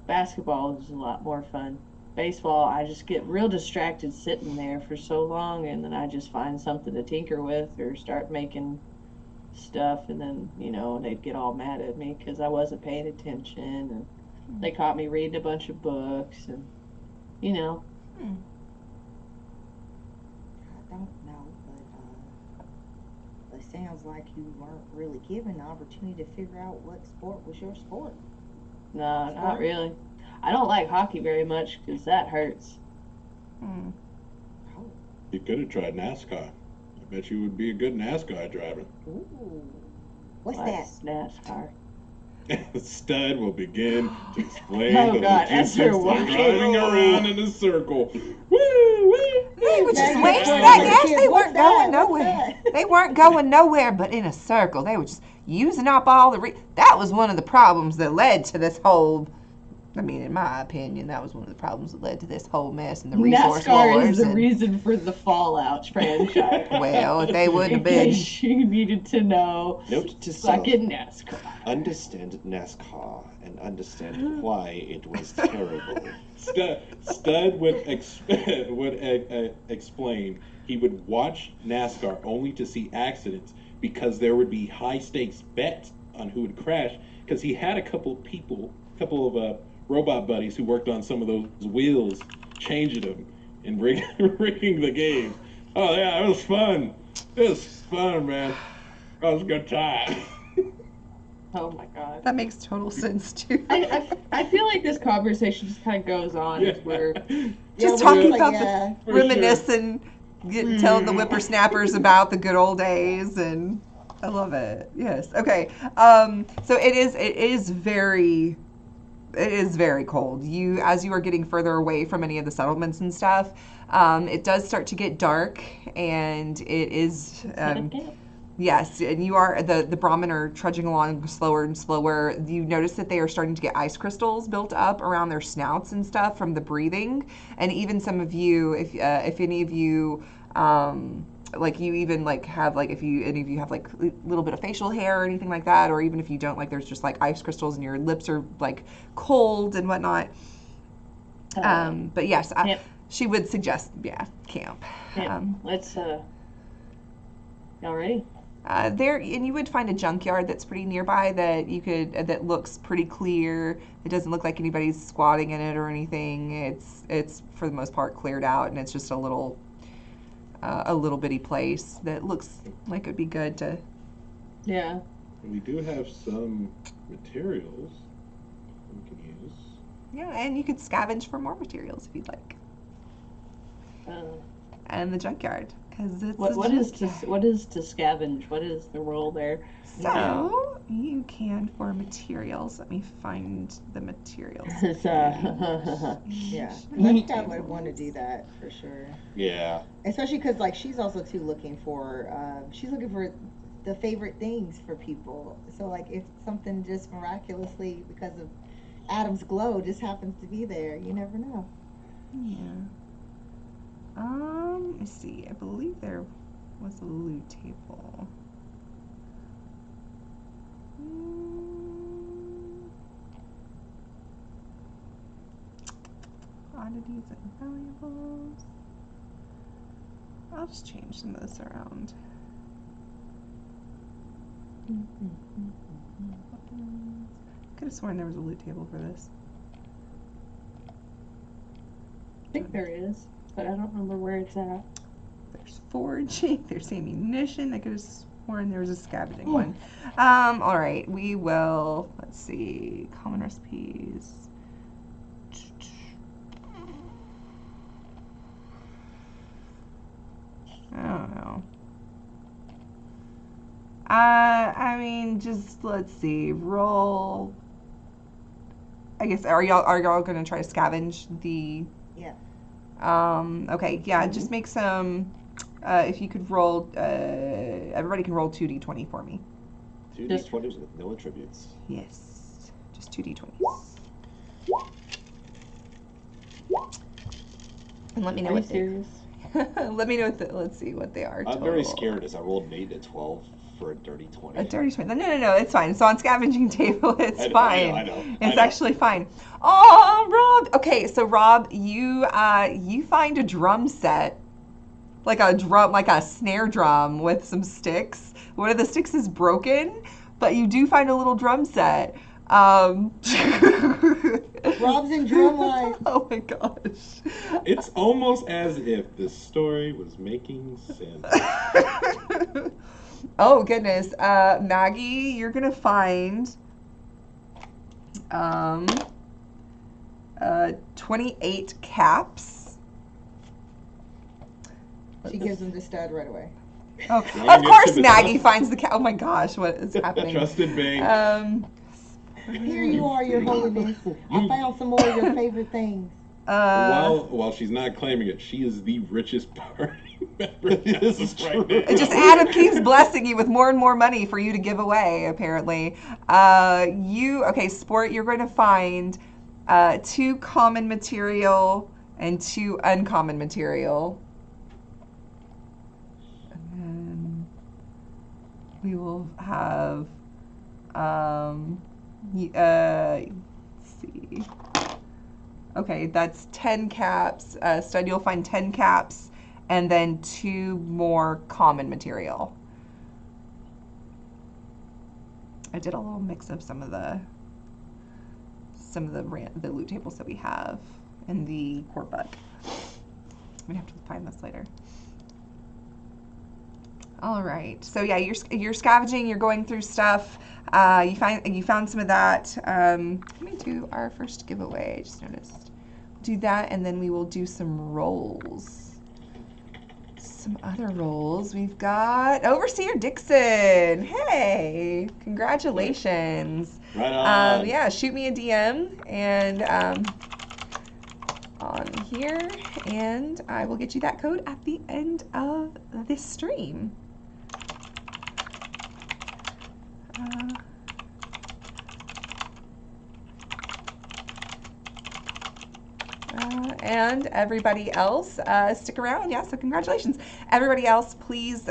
Basketball was a lot more fun. Baseball, I just get real distracted sitting there for so long, and then I just find something to tinker with or start making stuff, and then, they'd get all mad at me because I wasn't paying attention, and they caught me reading a bunch of books, and, I don't know, but it sounds like you weren't really given the opportunity to figure out what sport was your sport. no, not really. I don't like hockey very much because that hurts. Hmm. You could have tried NASCAR. I bet you would be a good NASCAR driver. Ooh. What's that? That's NASCAR. Stud will begin to explain Oh, the God, that's logistics her of work. driving around in a circle. Woo, woo, They were just Now wasting you're that like, gas. "Kid, They what's weren't that? going What's nowhere. that?" They weren't going nowhere but in a circle. They were just using up all the. That was one of the problems that led to this whole. I mean, in my opinion, that was one of the problems that led to this whole mess and the resource NASCAR wars. is the and, reason for the Fallout franchise. well, if they wouldn't In have been. case you needed to know, Note to self: fucking NASCAR. understand NASCAR and understand why it was terrible. Stud would explain he would watch NASCAR only to see accidents because there would be high stakes bets on who would crash. Because he had a couple of robot buddies who worked on some of those wheels, changing them and rigging the game. Oh yeah, it was fun. It was fun, man. That was a good time. Oh my god. That makes total sense, too. I feel like this conversation just kind of goes on as we're. Just Yeah, talking like, about yeah. the reminiscing, telling the whippersnappers about the good old days, and I love it. Yes. Okay. So it is very cold. As you are getting further away from any of the settlements and stuff, it does start to get dark, and it is. Yes, and you are the Brahmin are trudging along slower and slower. You notice that they are starting to get ice crystals built up around their snouts and stuff from the breathing, and even some of you, if any of you, like you even like have like if any of you have like a little bit of facial hair or anything like that, or even if you don't, like there's just like ice crystals and your lips are like cold and whatnot. But yes, she would suggest camp. Let's y'all ready? There, and you would find a junkyard that's pretty nearby that looks pretty clear. It doesn't look like anybody's squatting in it or anything. It's for the most part cleared out, and it's just a little bitty place that looks like it'd be good to. Yeah. We do have some materials we can use. Yeah, and you could scavenge for more materials if you'd like. And the junkyard, because it's what is to scavenge? What is the role there? So you can for materials. Let me find the materials. Yeah, I would want to do that for sure. Yeah. Especially because like she's also too looking for the favorite things for people. So like if something just miraculously because of Adam's glow just happens to be there, you never know. Yeah. Let me see. I believe there was a loot table. Oddities and valuables. I'll just change some of this around. Could have sworn there was a loot table for this. I think there is, but I don't remember where it's at. There's foraging, there's ammunition. I could have sworn there was a scavenging one. Alright, we will, let's see, common recipes. I don't know. I mean, just, let's see, roll. I guess, are y'all gonna try to scavenge the... Yeah. Okay, yeah, just make some, if you could roll, everybody can roll 2d20 for me. 2d20s with no attributes. Yes, just 2d20s. And let me know Are you what they, serious? let me know what the, let's see what they are. I'm very total. scared as I rolled an 8 and a 12 for a dirty 20. A dirty 20. No, it's fine. It's on scavenging table. It's fine. I know. It's actually fine. Oh, Rob. Okay, so Rob, you find a drum set, like a snare drum with some sticks. One of the sticks is broken, but you do find a little drum set. Rob's in drumline. Oh my gosh. It's almost as if the story was making sense. Oh goodness, Maggie, you're gonna find 28 caps. She gives him the stud right away. Oh, Yeah, of course, Maggie finds the cap. Oh my gosh, what is happening? Trusted bank. Here you are, your holiness. I found some more of your favorite things. While she's not claiming it, she is the richest party member. This is true. Just Adam keeps blessing you with more and more money for you to give away, apparently. Okay, Sport, you're going to find 2 common material and 2 uncommon material. And then we will have, let's see. Okay, that's 10 caps. Stud, you'll find 10 caps, and then 2 more common material. I did a little mix of some of the loot tables that we have in the core book. I'm gonna have to find this later. All right, so yeah, you're scavenging. You're going through stuff. You found some of that. Let me do our first giveaway. I just noticed. Do that, and then we will do some rolls. Some other rolls. We've got Overseer Dixon. Hey, congratulations. Right on. Yeah, shoot me a DM and on here, and I will get you that code at the end of this stream. And everybody else, stick around. Yeah, so congratulations. Everybody else, please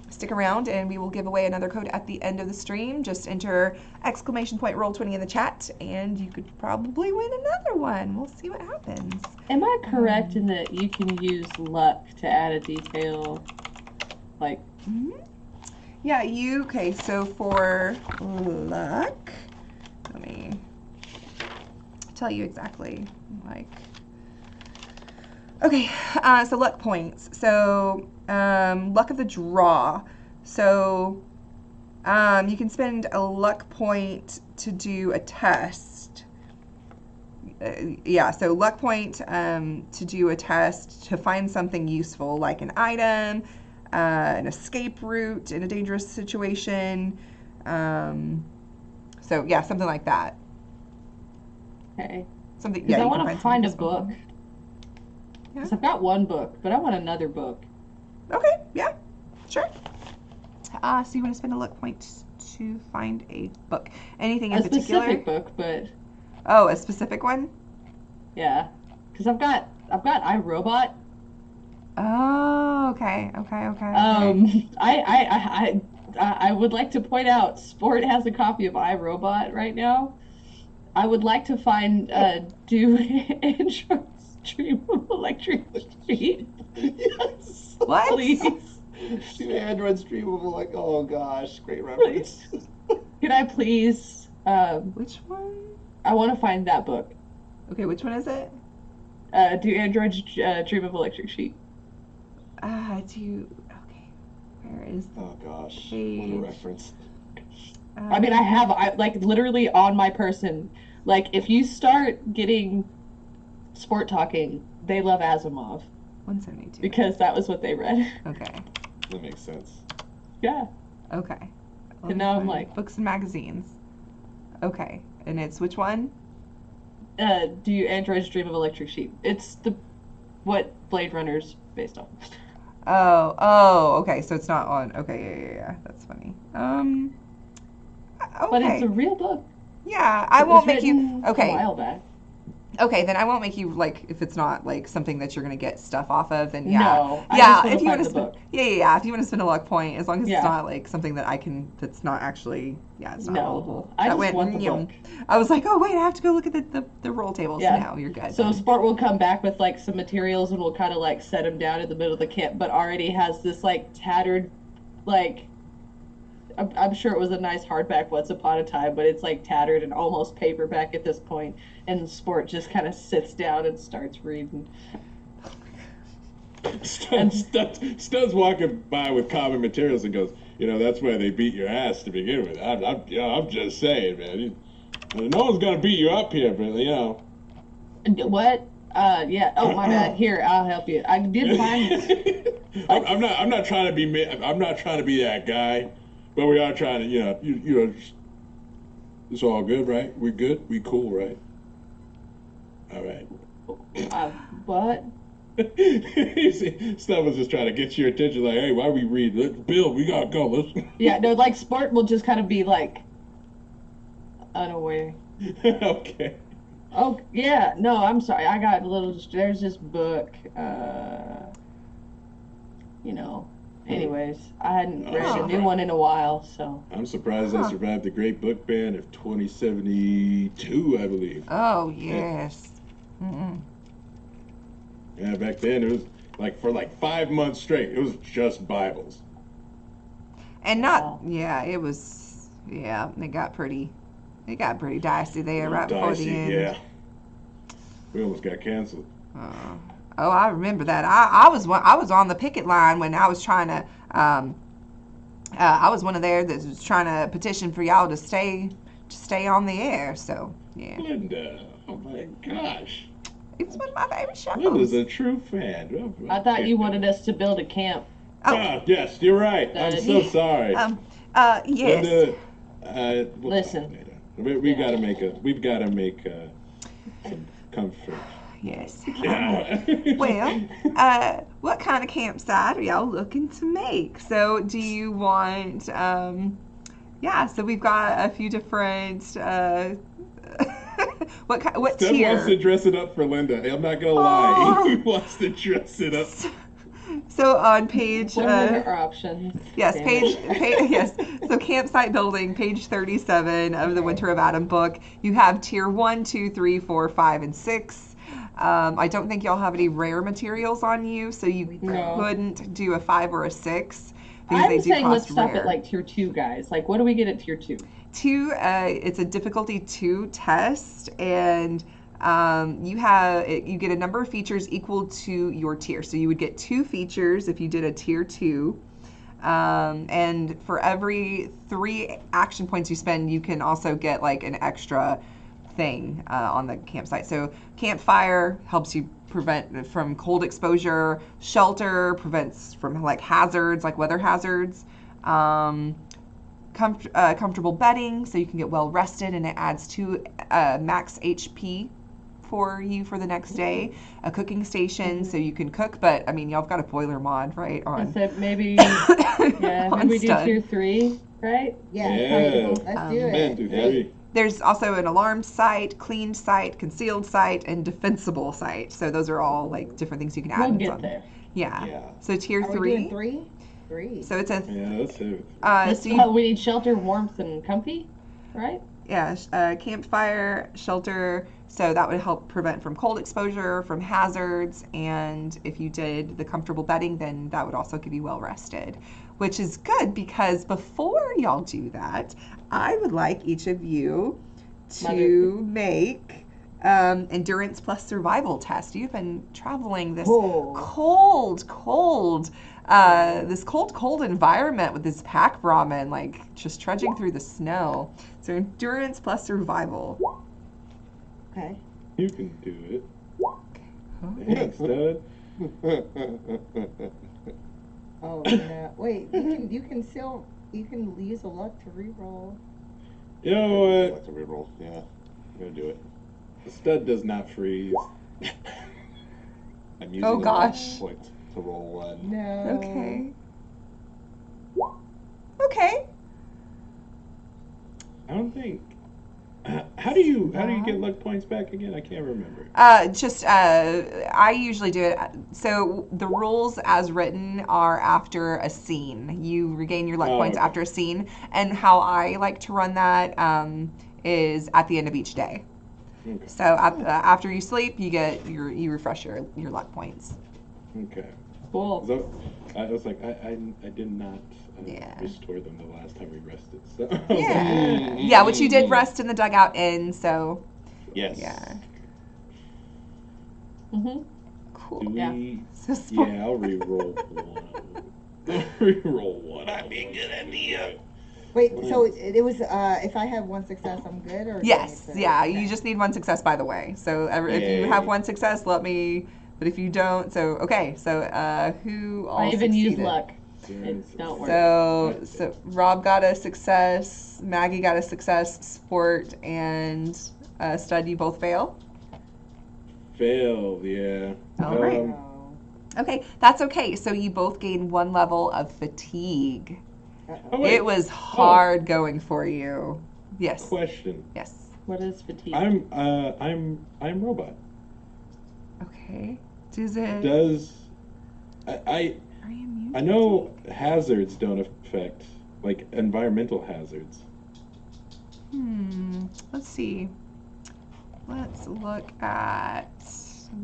stick around, and we will give away another code at the end of the stream. Just enter !Roll20 in the chat, and you could probably win another one. We'll see what happens. Am I correct in that you can use luck to add a detail? Like, Yeah, okay, so for luck, let me tell you exactly, okay, so luck points. So, luck of the draw. So, you can spend a luck point to do a test. Yeah, so luck point to do a test to find something useful, like an item, an escape route in a dangerous situation. So yeah, something like that. okay. Something. Because Yeah, I you can want to find a something useful. book. Because I've got one book, but I want another book. Okay. Yeah. Sure. So you want to spend a luck point to find a book? Anything in A particular? specific book, but Oh, a specific one? yeah. Because I've got iRobot. Oh, okay. Okay. I would like to point out, Sport has a copy of iRobot right now. I would like to find do Android's Dream of Electric Sheep, Yes. What? please. Do Android's Dream of like, oh gosh, great reference. Can I please? Which one? I want to find that book. Okay, which one is it? Do Android's Dream of Electric Sheep. Okay. Where is the Oh gosh, what Page. a reference. I mean, I like literally on my person. Like, if you start getting Sport talking, they love Asimov 172. because that was what they read. Okay. That makes sense. Yeah. Okay. And now I'm Find like- books and magazines. Okay. And it's which one? Do Android's Dream of Electric Sheep. It's what Blade Runner's based on. Oh, okay. So it's not on. Okay, yeah. That's funny. But it's Okay. a real book. Yeah, I It was won't make you. written Okay. A while back. Okay, then I won't make you like if it's not like something that you're gonna get stuff off of. Then yeah, No, I yeah. just wanna If you find want to the spend, book. yeah. If you want to spend a luck point, as long as Yeah. it's not like something that I can. That's not actually. Yeah, it's not No, rollable. I That just want the yum. book. I was like, oh wait, I have to go look at the roll tables. Yeah. No, you're good. So then. Sport will come back with like some materials and we'll kind of like set him down in the middle of the camp, but already has this like tattered, like I'm sure it was a nice hardback once upon a time, but it's like tattered and almost paperback at this point. And Sport just kind of sits down and starts reading. Stud's walking by with common materials and goes, that's why they beat your ass to begin with. I'm just saying, man. No one's gonna beat you up here, but What? Yeah. Oh my bad. Here, I'll help you. I did find. I'm not trying to be I'm not trying to be that guy, but we are trying to it's all good, right? We good? We cool, right? All right. What? Stuff was just trying to get your attention, like, hey, why we read? Bill, we gotta go. Let's. Yeah. No, like Sport will just kind of be like unaware. Okay. Oh yeah, no, I'm sorry. I got a little. There's this book. Anyways, I hadn't read a new one in a while, so. I'm surprised I survived the Great Book Ban of 2072, I believe. Oh yes. Yeah, back then it was for 5 months straight. It was just Bibles. And not. Wow. Yeah, it was. Yeah, it got pretty dicey there right before Dicey, the end. yeah. We almost got canceled. Oh, I remember that. I was on the picket line when I was trying to. I was one of there that was trying to petition for y'all to stay on the air. So yeah, Linda, oh my gosh. it's one of my favorite Linda's shows. a true fan. I thought you wanted us to build a camp. Ah, yes, you're right. I'm so sorry. Yes. Linda, we'll Listen. talk later. We've got to make some comfort. Yes. Yeah. Well, what kind of campsite are y'all looking to make? So, do you want? So we've got a few different. What Steph tier? wants to dress it up for Linda. I'm not gonna Oh. lie. He wants to dress it up. So on page. What are our options? Yes, Damn page it. yes. So campsite building, page 37 of the Winter of Adam book. You have tier 1, 2, 3, 4, 5, and 6. I don't think y'all have any rare materials on you, so you No. couldn't do a 5 or a 6 because I'm they do saying let's cost stop rare. at like tier 2, guys. Like, what do we get at tier 2? 2, it's a difficulty 2 test, and you get a number of features equal to your tier. So you would get 2 features if you did a tier 2. And for every 3 action points you spend, you can also get like an extra thing on the campsite. So campfire helps you prevent from cold exposure. Shelter prevents from like hazards, like weather hazards. Comfortable bedding, so you can get well rested, and it adds 2 max HP for you for the next day. A cooking station, so you can cook, but I mean, y'all have got a boiler mod, right? I On said maybe, yeah, on maybe we do stud. tier 3, right? Yeah. Yeah. Let's do it. Man, dude, hey. There's also an alarmed site, cleaned site, concealed site, and defensible site. So those are all like different things you can add. We'll in get some. there. Yeah. Yeah. So tier Are we 3. doing 3? 3. So it's a Yeah, that's it. so you, We need shelter, warmth, and comfy, right? yeah, campfire, shelter. So that would help prevent from cold exposure, from hazards, and if you did the comfortable bedding, then that would also give you well rested, which is good because before y'all do that, I would like each of you to make endurance plus survival test. You've been traveling this cold, this cold environment with this pack ramen, like just trudging through the snow. So endurance plus survival. Okay. You can do it. Okay. Thanks, Dad. Oh no! Wait, you can still use a luck to reroll. You know what? Like to reroll. Yeah. I'm gonna do it. The stud does not freeze. I'm using Oh, a gosh. point to roll 1. No. Okay. Okay. I don't think. How do you get luck points back again? I can't remember. I usually do it. So the rules as written are after a scene. You regain your luck points okay. after a scene, and how I like to run that is at the end of each day. Okay. So after you sleep, you refresh your luck points. Okay. Cool. So I was like, I did not Yeah. restore them the last time we rested. So I was Yeah, like, yeah. Which you did rest in the dugout in. So Yes. yeah, Mm-hmm. cool. Do Yeah. we? So sport. Yeah, I'll re-roll one. I'll re-roll one. That'd be a good idea. Wait, so it was if I have 1 success, I'm good, or do I Yes, need to- yeah. okay. You just need 1 success, by the way. So if you have Yay. 1 success, let me. But if you don't, so okay. So who all I even use succeeded? luck. Endurance. It don't work. So Rob got a success, Maggie got a success, Sport and Stud, you both fail. Failed, yeah. All right. Oh. Okay, that's okay. So you both gain 1 level of fatigue. Uh-oh. Oh, wait. It was hard going for you. Yes. Question. Yes. What is fatigue? I'm robot. Okay. Does it? Does I Are you immune? I know hazards don't affect, like, environmental hazards. Let's see. Let's look at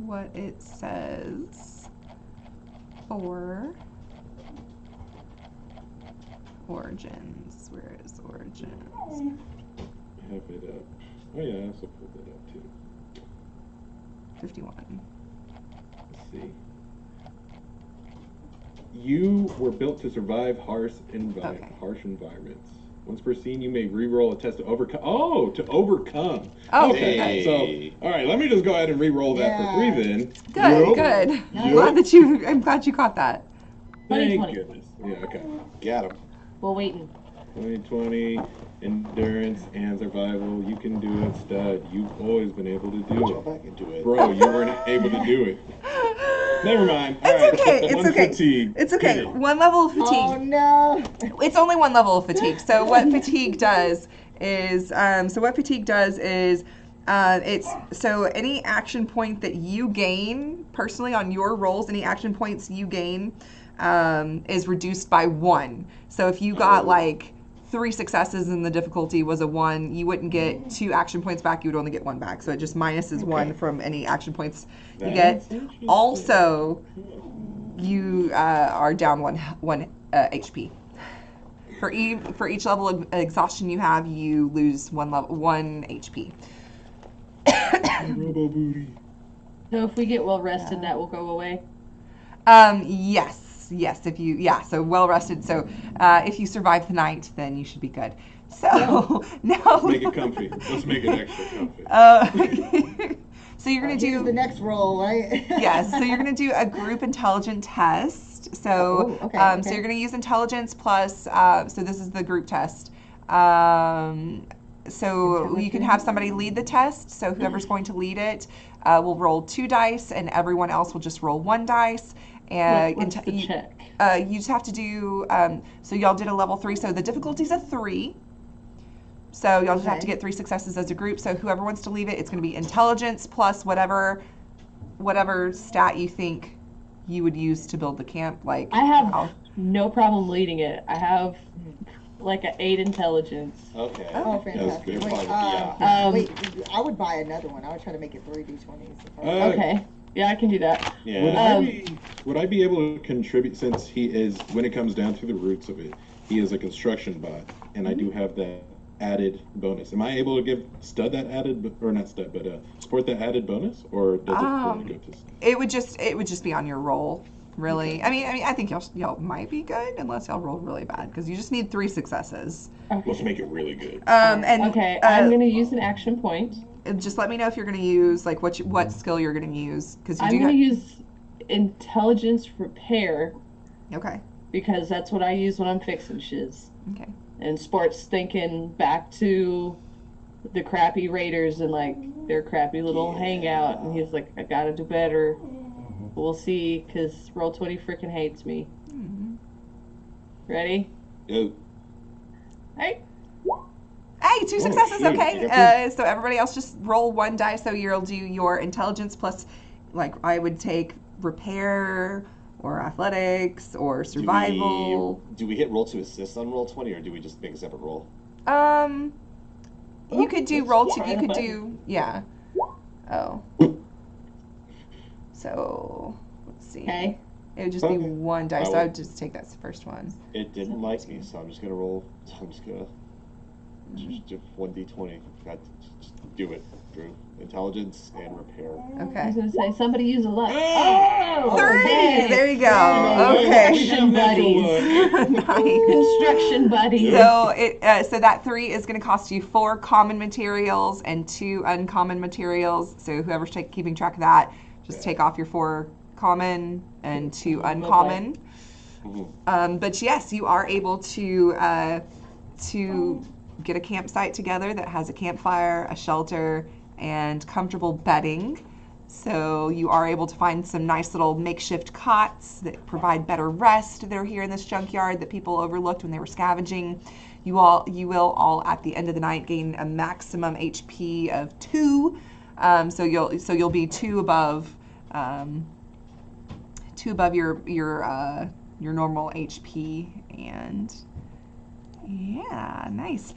what it says for origins. Where is origins? I have it up. Oh yeah, I also pulled it up too. 51. Let's see. You were built to survive harsh environments. Once per scene, you may re-roll a test to overcome. Oh, to overcome. Oh, okay. Hey. So, all right, let me just go ahead and re-roll that for 3 then. Good, good. I'm glad you caught that. Thank 2020. goodness. Yeah, okay. Got him. We're waiting. 2020, endurance and survival. You can do it, Stud. You've always been able to do Jump it. back into it. Bro, you weren't able to do it. Never mind. All It's right. okay. It's One okay. fatigue. It's okay. Hit it. 1 level of fatigue. Oh no! It's only 1 level of fatigue. So what fatigue does is, it's so any action point that you gain personally on your rolls, any action points you gain, is reduced by 1. So if you got like 3 successes and the difficulty was a 1, you wouldn't get 2 action points back. You would only get 1 back. So it just minuses 1 from any action points you get. That's interesting. Also, you are down 1 HP. For each level of exhaustion you have, you lose 1 HP. Robo booty. So if we get well rested, that will go away. Yes. So well rested. So if you survive the night, then you should be good. So now Make it comfy. Let's make it extra comfy. so you're gonna Here's do the next roll, right? yes. So you're gonna do a group intelligent test. So Oh, okay, so okay. you're gonna use intelligence plus. So this is the group test. So you can have somebody lead the test. So whoever's going to lead it will roll 2 dice, and everyone else will just roll 1 dice. And What's the check? you just have to do. So y'all did a level 3. So the difficulty's a 3. So y'all just have to Okay. get 3 successes as a group. So whoever wants to leave it, it's going to be intelligence plus whatever stat you think you would use to build the camp? Like I have how- no problem leading it. I have like an 8 intelligence. Okay. Oh, That's fantastic. good. Wait, Yeah. wait, I would buy another one. I would try to make it 3 d20s. Okay. Yeah, I can do that. Yeah. Would I be able to contribute, since he is, when it comes down to the roots of it, he is a construction bot, and I do have that added bonus. Am I able to give Stud that added, or not Stud, but Sport that added bonus, or does it only go to Stud? it would just be on your roll, really. Okay. I mean, I think y'all might be good unless y'all roll really bad because you just need 3 successes. Let's make it really good. And Okay, I'm gonna use an action point. just let me know if you're gonna use like what skill you're gonna use because you I'm do gonna have. use intelligence repair Okay. because that's what I use when I'm fixing shiz. Okay. And Sport's thinking back to the crappy raiders and like their crappy little hangout, and he's like, I gotta do better. We'll see, because Roll20 freaking hates me. Ready? Go. Hey! Hey, 2 successes. shoot. Okay. So everybody else just roll 1 die. So you'll do your intelligence plus, like I would take repair or athletics or survival. Do we hit roll to assist on roll 20, or do we just make a separate roll? You could do let's roll 2. try You the could button. do Oh. So let's see. Okay. It would just be Okay. 1 die. So will- I would just take that first one. It didn't like me, so I'm just gonna roll. I'm just gonna just do 1d20. Just do it, Drew. Intelligence and repair. I Okay. was gonna say, somebody use a luck. Oh! 3. Hey! There you go. We Okay. have natural luck. Nice. Construction buddies. So that 3 is going to cost you 4 common materials and 2 uncommon materials. So whoever's keeping track of that, just take off your 4 common and 2 uncommon. But yes, you are able to get a campsite together that has a campfire, a shelter, and comfortable bedding. So you are able to find some nice little makeshift cots that provide better rest that are here in this junkyard that people overlooked when they were scavenging. You will all at the end of the night gain a maximum HP of 2. So you'll be 2 above your normal HP, and yeah, nice.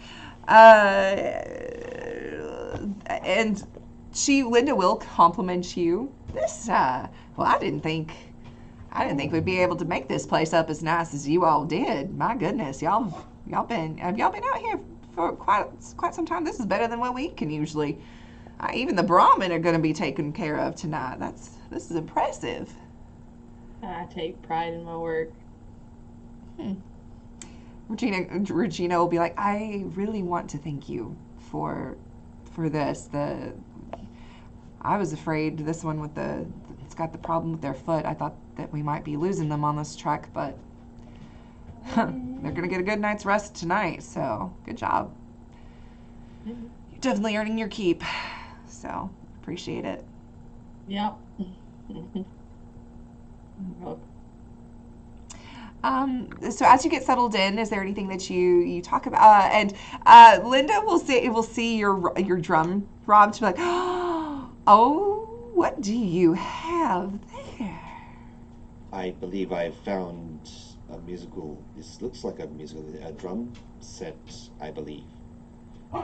And Linda will compliment you. Well, I didn't think we'd be able to make this place up as nice as you all did. My goodness, have y'all been out here for quite some time? This is better than what we can usually. Even the Brahmin are going to be taken care of tonight. This is impressive. I take pride in my work. Regina will be like, I really want to thank you for this. I was afraid this one it's got the problem with their foot. I thought that we might be losing them on this trek, but they're gonna get a good night's rest tonight. So good job. You're definitely earning your keep. So appreciate it. Yep. So as you get settled in, is there anything that you talk about? And Linda will see your drum, Rob, to be like, oh, what do you have there? I believe I found a musical. This looks like a drum set, I believe.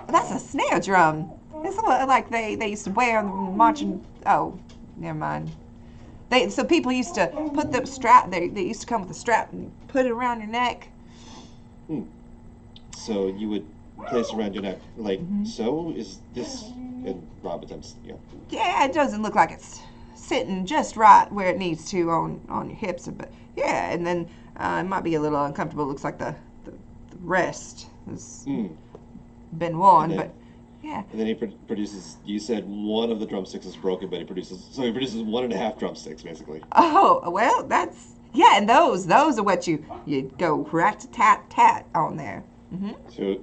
That's a snare drum. It's like they used to wear on the marching. Oh, never mind. So people used to put the strap. They used to come with a strap and put it around your neck. So you would place around your neck, like so. Is this? And Rob attempts. Yeah. Yeah, it doesn't look like it's sitting just right where it needs to on your hips, but yeah, and then it might be a little uncomfortable. It looks like the rest has been worn, And then- but yeah. And then he produces. You said one of the drumsticks is broken, but he produces 1.5 drumsticks, basically. Oh well, and those are what you go rat tat tat on there. So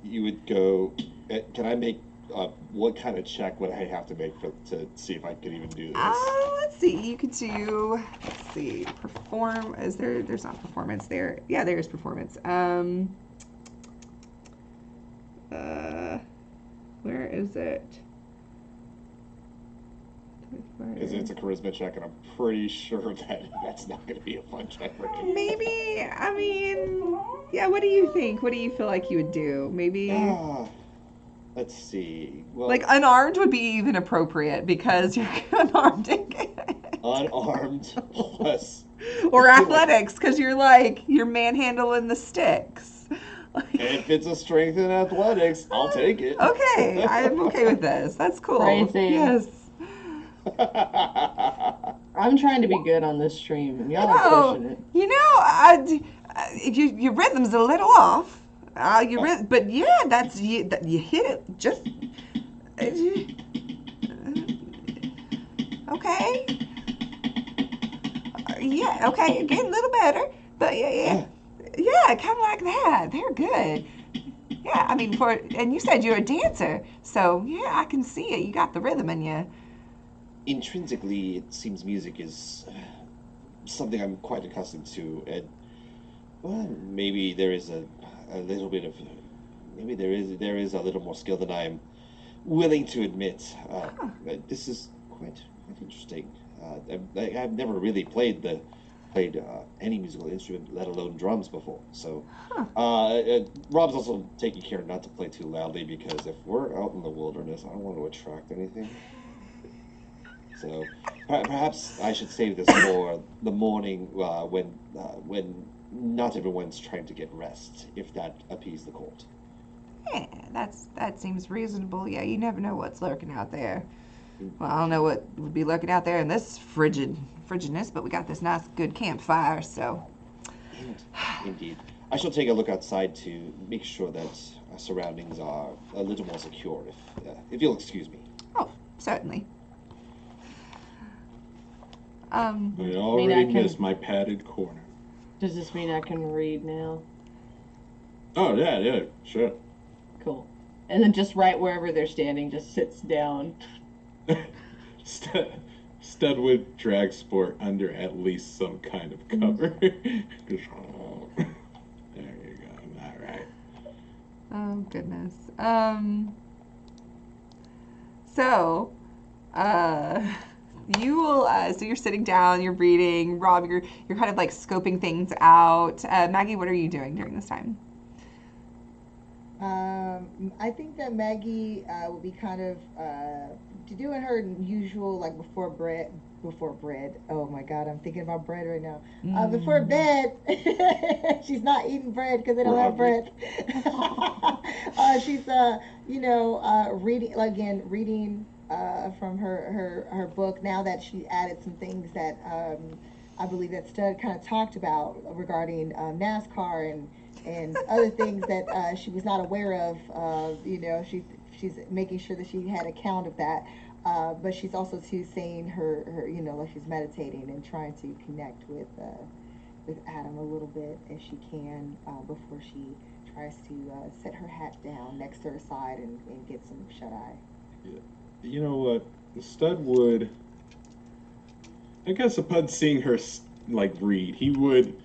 you would go. Can I make? What kind of check would I have to make to see if I could even do this? Let's see. You could do. Let's see. Perform. Is there? There's not performance there. Yeah, there is performance. Where is it? Because it's a charisma check, and I'm pretty sure that that's not going to be a fun check for me. Maybe, I mean, yeah, what do you think? What do you feel like you would do? Maybe, Let's see. Well, like, unarmed would be even appropriate because you're unarmed. unarmed plus. Or athletics, because you're manhandling the sticks. If it's a strength in athletics, I'll take it. Okay, I'm okay with this. That's cool. Crazy. Yes. I'm trying to be good on this stream, and y'all are pushing it. Your rhythm's a little off. But yeah, you hit it just. Okay. Yeah. Okay. You're getting a little better, but yeah, kind of like that. They're good. Yeah, I mean, and you said you're a dancer, so yeah, I can see it. You got the rhythm in you. Intrinsically, it seems music is something I'm quite accustomed to, and well, maybe there is a little bit of, maybe there is a little more skill than I'm willing to admit. This is quite interesting. I've never really played any musical instrument, let alone drums, before. So, Rob's also taking care not to play too loudly because if we're out in the wilderness, I don't want to attract anything. So, perhaps I should save this for the morning when not everyone's trying to get rest, if that appease the court. Yeah, that seems reasonable. Yeah, you never know what's lurking out there. Well, I don't know what would be lurking out there in this frigidness, but we got this nice, good campfire, so. Indeed. I shall take a look outside to make sure that our surroundings are a little more secure, if you'll excuse me. Oh, certainly. I already missed my padded corner. Does this mean I can read now? Oh, yeah, sure. Cool. And then just right wherever they're standing, just sits down. Studwood drag sport under at least some kind of cover. There you go. All right. Oh, goodness. So, you will, so you're sitting down, you're reading. Rob, you're kind of like scoping things out. Maggie, what are you doing during this time? I think that Maggie will be kind of doing her usual, like before bread. Oh my God, I'm thinking about bread right now. Before bed, she's not eating bread because they don't have bread. She's reading from her book, now that she added some things that I believe that Stud kind of talked about regarding NASCAR and other things that she was not aware of. She's making sure that she had account of that. But she's also too saying her like she's meditating and trying to connect with Adam a little bit if she can before she tries to set her hat down next to her side and get some shut eye. Yeah. You know what? Stud would, I guess, upon seeing her read, he would,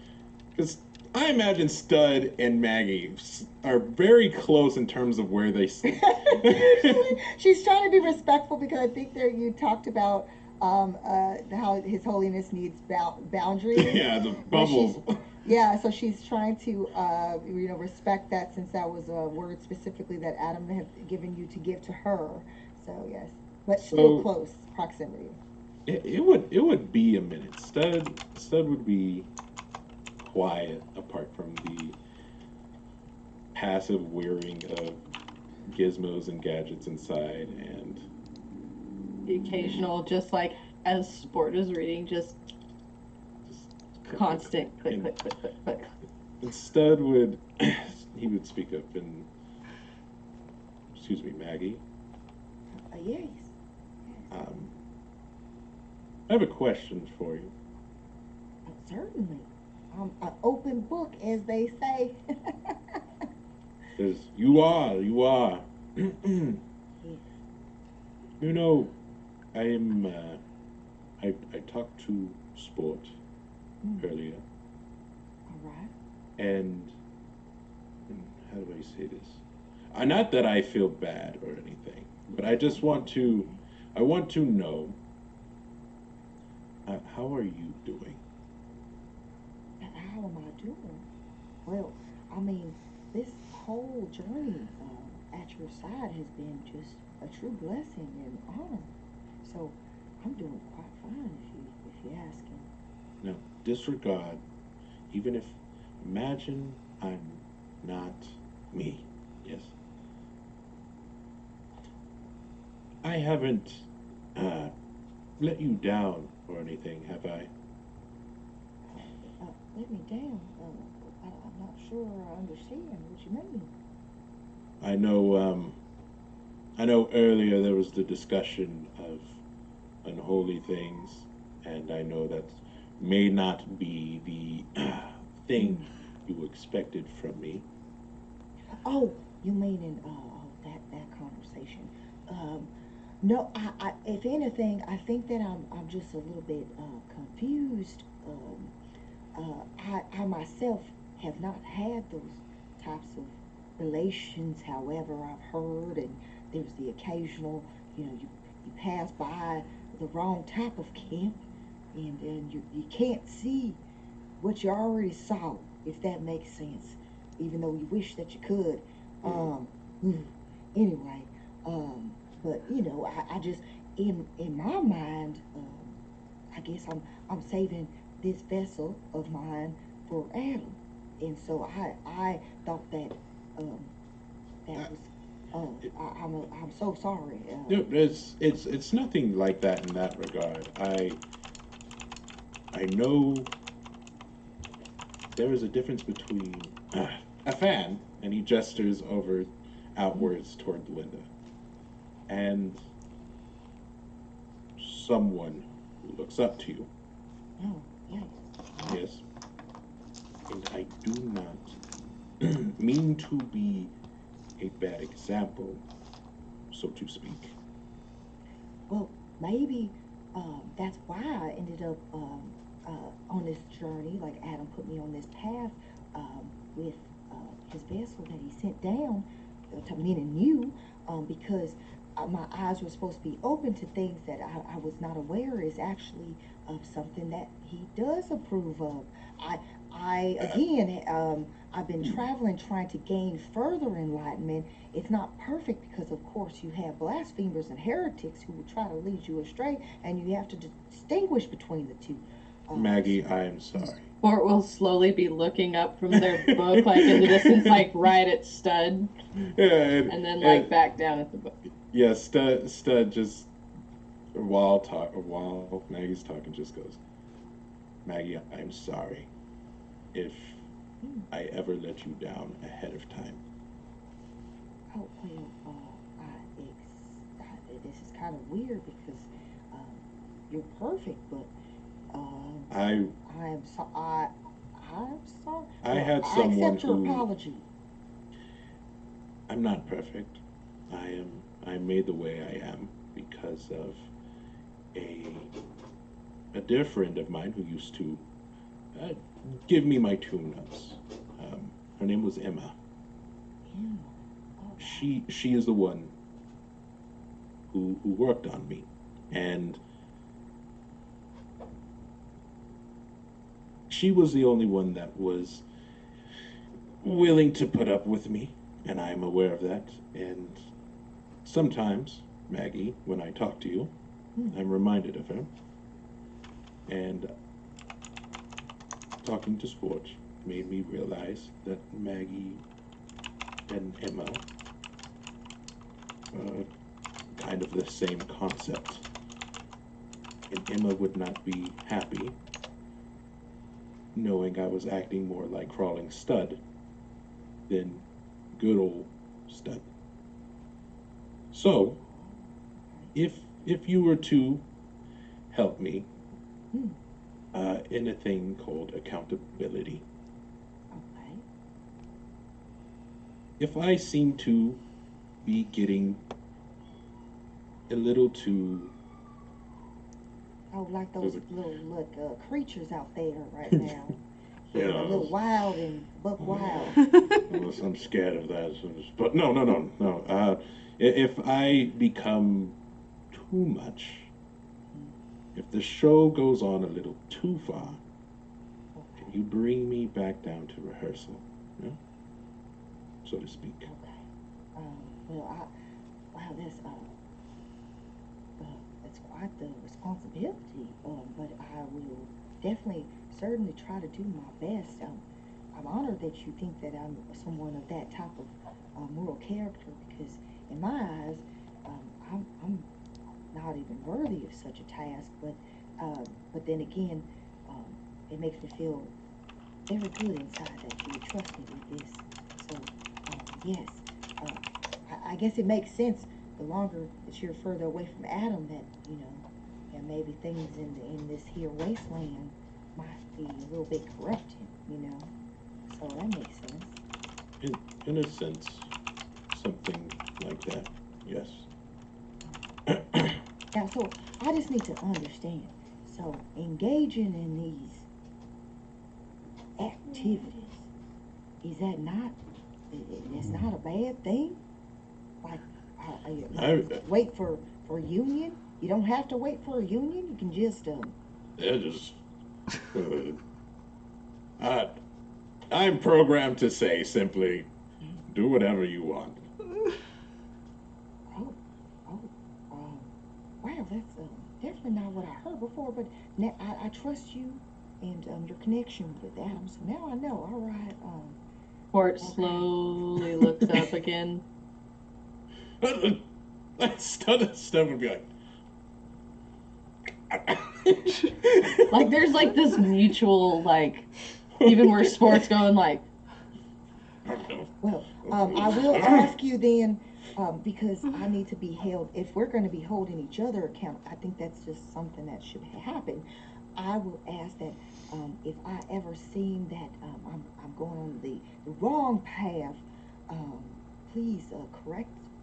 because I imagine Stud and Maggie are very close in terms of where they sit. She's trying to be respectful because I think you talked about how His Holiness needs boundaries. Yeah, the bubble. So she's trying to respect that, since that was a word specifically that Adam had given you to give to her. So yes, but still close proximity. It would be a minute. Stud would be quiet apart from the passive wearing of gizmos and gadgets inside, and The occasional, just like as Sport is reading, just constant click, click, click, click, click. And Stud would he would speak up and, excuse me, Maggie. Yes. I have a question for you. Certainly. An open book, as they say. Because you are. You know, I talked to Sport earlier. All right. And how do I say this? Not that I feel bad or anything, but I want to know how are you doing? How am I doing? Well, I mean, this whole journey at your side has been just a true blessing and honor. So I'm doing quite fine if you're asking. Now, disregard, even if, imagine I'm not me. Yes. I haven't uh, let you down or anything, have I? Let me down. I'm not sure I understand what you mean. I know, I know earlier there was the discussion of unholy things, and I know that may not be the thing Mm. you expected from me. Oh, you mean in that conversation? Um, no, if anything, I think that I'm just a little bit confused. I myself have not had those types of relations. However, I've heard, and there's the occasional, you pass by the wrong type of camp, and you can't see what you already saw, if that makes sense, even though you wish that you could. Um, anyway, but I just in my mind, I guess I'm saving this vessel of mine for Adam, and so I thought that that Uh, was it, I'm so sorry. no, it's nothing like that in that regard. I know there is a difference between a fan, and he gestures over outwards toward the window, and someone who looks up to you. Oh, yes. Yes, and I do not mean to be a bad example, so to speak. Well, maybe that's why I ended up on this journey. Like Adam put me on this path with his vessel that he sent down to men and you, because my eyes were supposed to be open to things that I was not aware is actually of something that he does approve of. I, I again, I've been traveling trying to gain further enlightenment. It's not perfect because, of course, you have blasphemers and heretics who will try to lead you astray, and you have to distinguish between the two. Maggie, I am sorry. Or will slowly be looking up from their book, like in the distance, like right at Stud, Yeah, and then like back down at the book. yeah, Stud just while Maggie's talking, just goes, Maggie, I'm sorry if I ever let you down ahead of time. Oh, well, this is kind of weird because um, you're perfect, but um, I I'm so I'm sorry. I Well, had I someone accept your who apology. I'm not perfect. I'm made the way I am because of a a dear friend of mine who used to uh, give me my tune-ups. Her name was Emma. Yeah. Oh, She is the one who worked on me, and she was the only one that was willing to put up with me, and I'm aware of that. And sometimes, Maggie, when I talk to you, I'm reminded of her. And talking to Scorch made me realize that Maggie and Emma are kind of the same concept. And Emma would not be happy knowing I was acting more like crawling Stud than good old Stud. So, if you were to help me Hmm. in a thing called accountability, Okay. if I seem to be getting a little too Oh, like those over, little creatures out there right now. you A little know, wild and buck wild. unless I'm scared of that. But no, no, no, no. If I become too much, if the show goes on a little too far, can you bring me back down to rehearsal? Yeah? So to speak. Okay. Well, wow, that's quite the responsibility. But I will definitely, certainly try to do my best. I'm honored that you think that I'm someone of that type of moral character because, in my eyes, I'm not even worthy of such a task. But then again, it makes me feel very good inside that you would trust me with this. So, yes, I guess it makes sense. The longer that you're further away from Adam, that and maybe things in this here wasteland might be a little bit corrupted. So that makes sense. In a sense, something like that. Yes. Now, so I just need to understand. So engaging in these activities, is that not? It's not a bad thing. Like, wait for a union. You don't have to wait for a union. You can just Yeah, just. I'm programmed to say simply, do whatever you want. Oh, wow, that's definitely not what I heard before. But now I trust you and your connection with Adam. So now I know. All right. Port slowly looks up again. Steph would be like. Like there's like this mutual like, even where sports going like. Well, I will ask you then, because I need to be held. If we're going to be holding each other account, I think that's just something that should happen. I will ask that if I ever seem that I'm going on the wrong path, please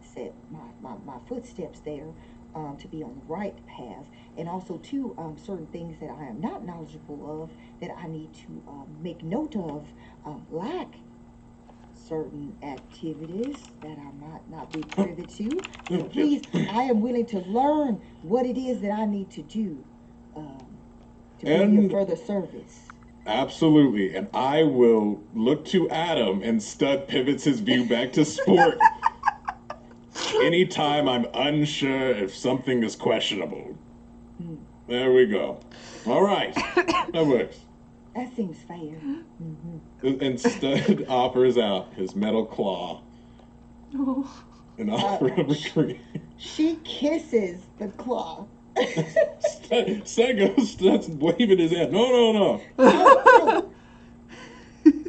set my footsteps there to be on the right path, and also too certain things that I am not knowledgeable of that I need to make note of, like certain activities that I might not be privy to. So please, I am willing to learn what it is that I need to do to be of further service. Absolutely, and I will look to Adam, and Stud pivots his view back to sport. Anytime I'm unsure if something is questionable. There we go. All right, that works. That seems fair. Mm-hmm. And Stud offers out his metal claw. An offer of agreement. She kisses the claw. Stud starts waving his hand. No.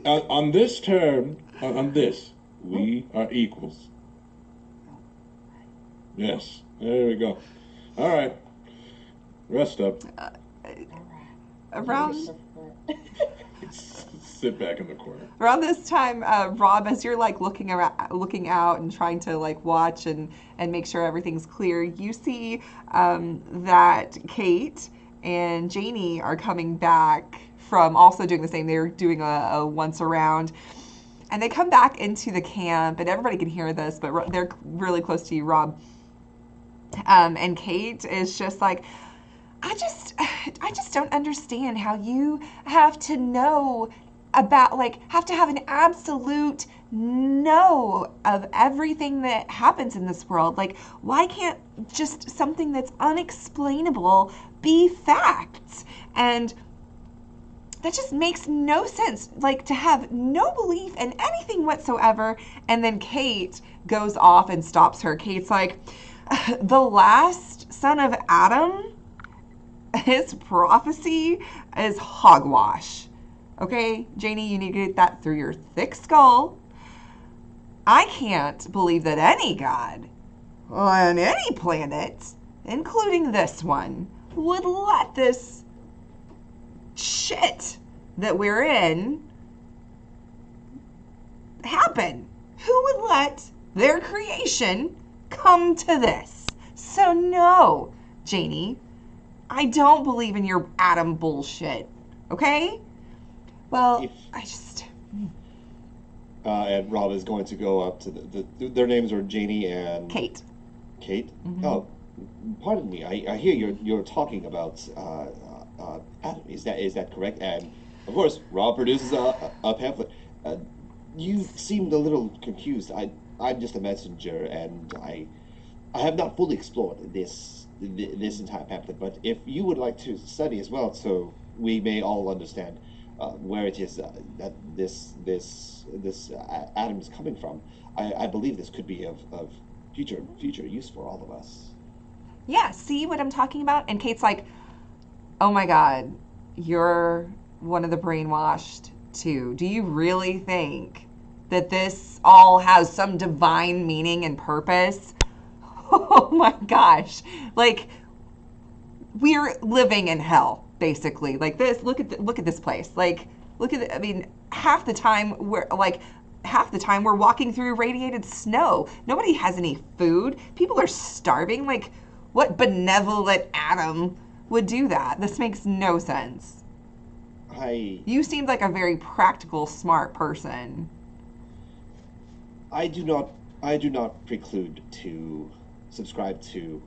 On this term, on this, we are equals. Yes, there we go. All right, rest up. Around Sit back in the corner. around this time, Rob, as you're like looking out and trying to like watch and make sure everything's clear, you see that Kate and Janie are coming back from also doing the same. They're doing a once around. And they come back into the camp, and everybody can hear this, but they're really close to you, Rob. And Kate is just like, I just don't understand how you have to know about, like, have to have an absolute know of everything that happens in this world. Like, why can't just something that's unexplainable be facts? And that just makes no sense, like, to have no belief in anything whatsoever. And then Kate goes off and stops her. Kate's like, the last son of Adam, his prophecy is hogwash. Okay, Janie, you need to get that through your thick skull. I can't believe that any god on any planet, including this one, would let this shit that we're in happen. Who would let their creation come to this? So no, Janie, I don't believe in your Adam bullshit. Okay? Well, I just... and Rob is going to go up to their names are Janie and Kate. Kate? Mm-hmm. Oh, pardon me. I hear you're talking about Adam. Is that correct? And of course, Rob produces a pamphlet. Uh, you seemed a little confused. I'm just a messenger, and I have not fully explored this entire pamphlet. But if you would like to study as well, so we may all understand where it is that this Adam is coming from, I believe this could be of future use for all of us. Yeah, see what I'm talking about? And Kate's like, oh my God, you're one of the brainwashed too. Do you really think that this all has some divine meaning and purpose? Oh my gosh. Like, we're living in hell, basically. Like this, look at this place. Like, I mean, half the time we're walking through radiated snow. Nobody has any food. People are starving. Like, what benevolent Adam would do that? This makes no sense. You seemed like a very practical, smart person. I do not preclude to subscribe to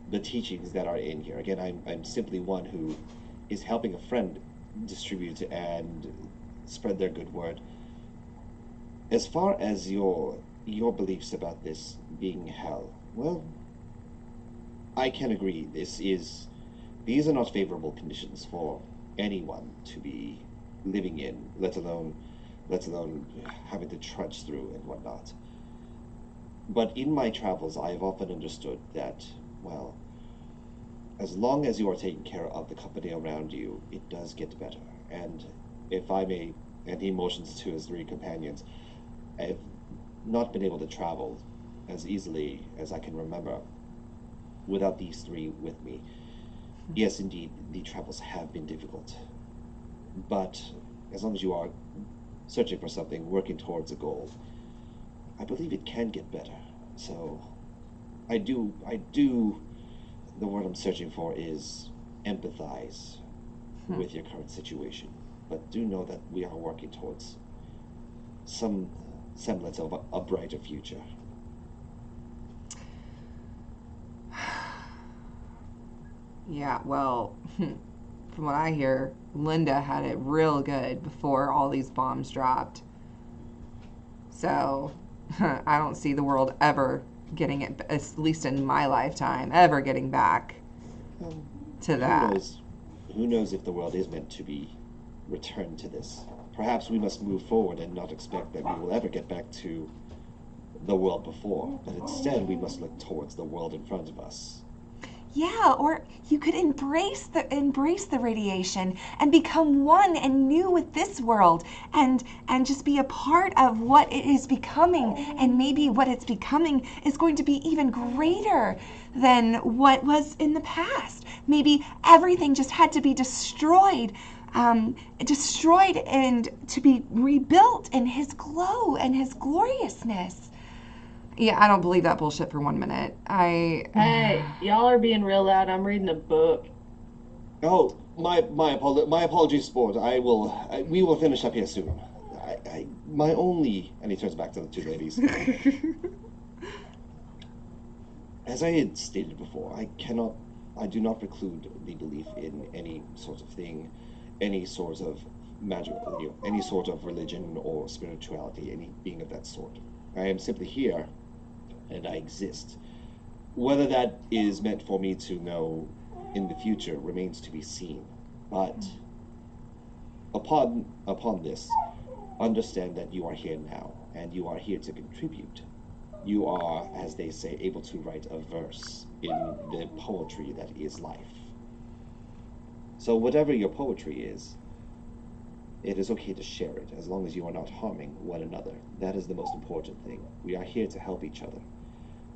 the teachings that are in here. Again, I'm simply one who is helping a friend distribute and spread their good word. As far as your beliefs about this being hell, well, I can agree. These are not favorable conditions for anyone to be living in, let alone having to trudge through and whatnot. But in my travels, I have often understood that, well, as long as you are taking care of the company around you, it does get better. And if I may, and he motions to his three companions, I've not been able to travel as easily as I can remember without these three with me. Yes, indeed, the travels have been difficult. But as long as you are searching for something, working towards a goal, I believe it can get better. So, I do, the word I'm searching for is empathize with your current situation. But do know that we are working towards some semblance of a brighter future. Yeah, well, from what I hear, Linda had it real good before all these bombs dropped. So, I don't see the world ever getting it, at least in my lifetime, ever getting back to that. Who knows if the world is meant to be returned to this? Perhaps we must move forward and not expect that we will ever get back to the world before, but instead we must look towards the world in front of us. Yeah, or you could embrace the radiation and become one and new with this world and just be a part of what it is becoming, and maybe what it's becoming is going to be even greater than what was in the past. Maybe everything just had to be destroyed and to be rebuilt in his glow and his gloriousness. Yeah, I don't believe that bullshit for 1 minute. Hey, y'all are being real loud. I'm reading a book. Oh, my apologies, sport. We will finish up here soon. My only, and he turns back to the two ladies. As I had stated before, I do not preclude the belief in any sort of thing, any sort of magic, any sort of religion or spirituality, any being of that sort. I am simply here, and I exist. Whether that is meant for me to know in the future remains to be seen. But upon this, understand that you are here now, and you are here to contribute. You are, as they say, able to write a verse in the poetry that is life. So whatever your poetry is, it is okay to share it, as long as you are not harming one another. That is the most important thing. We are here to help each other.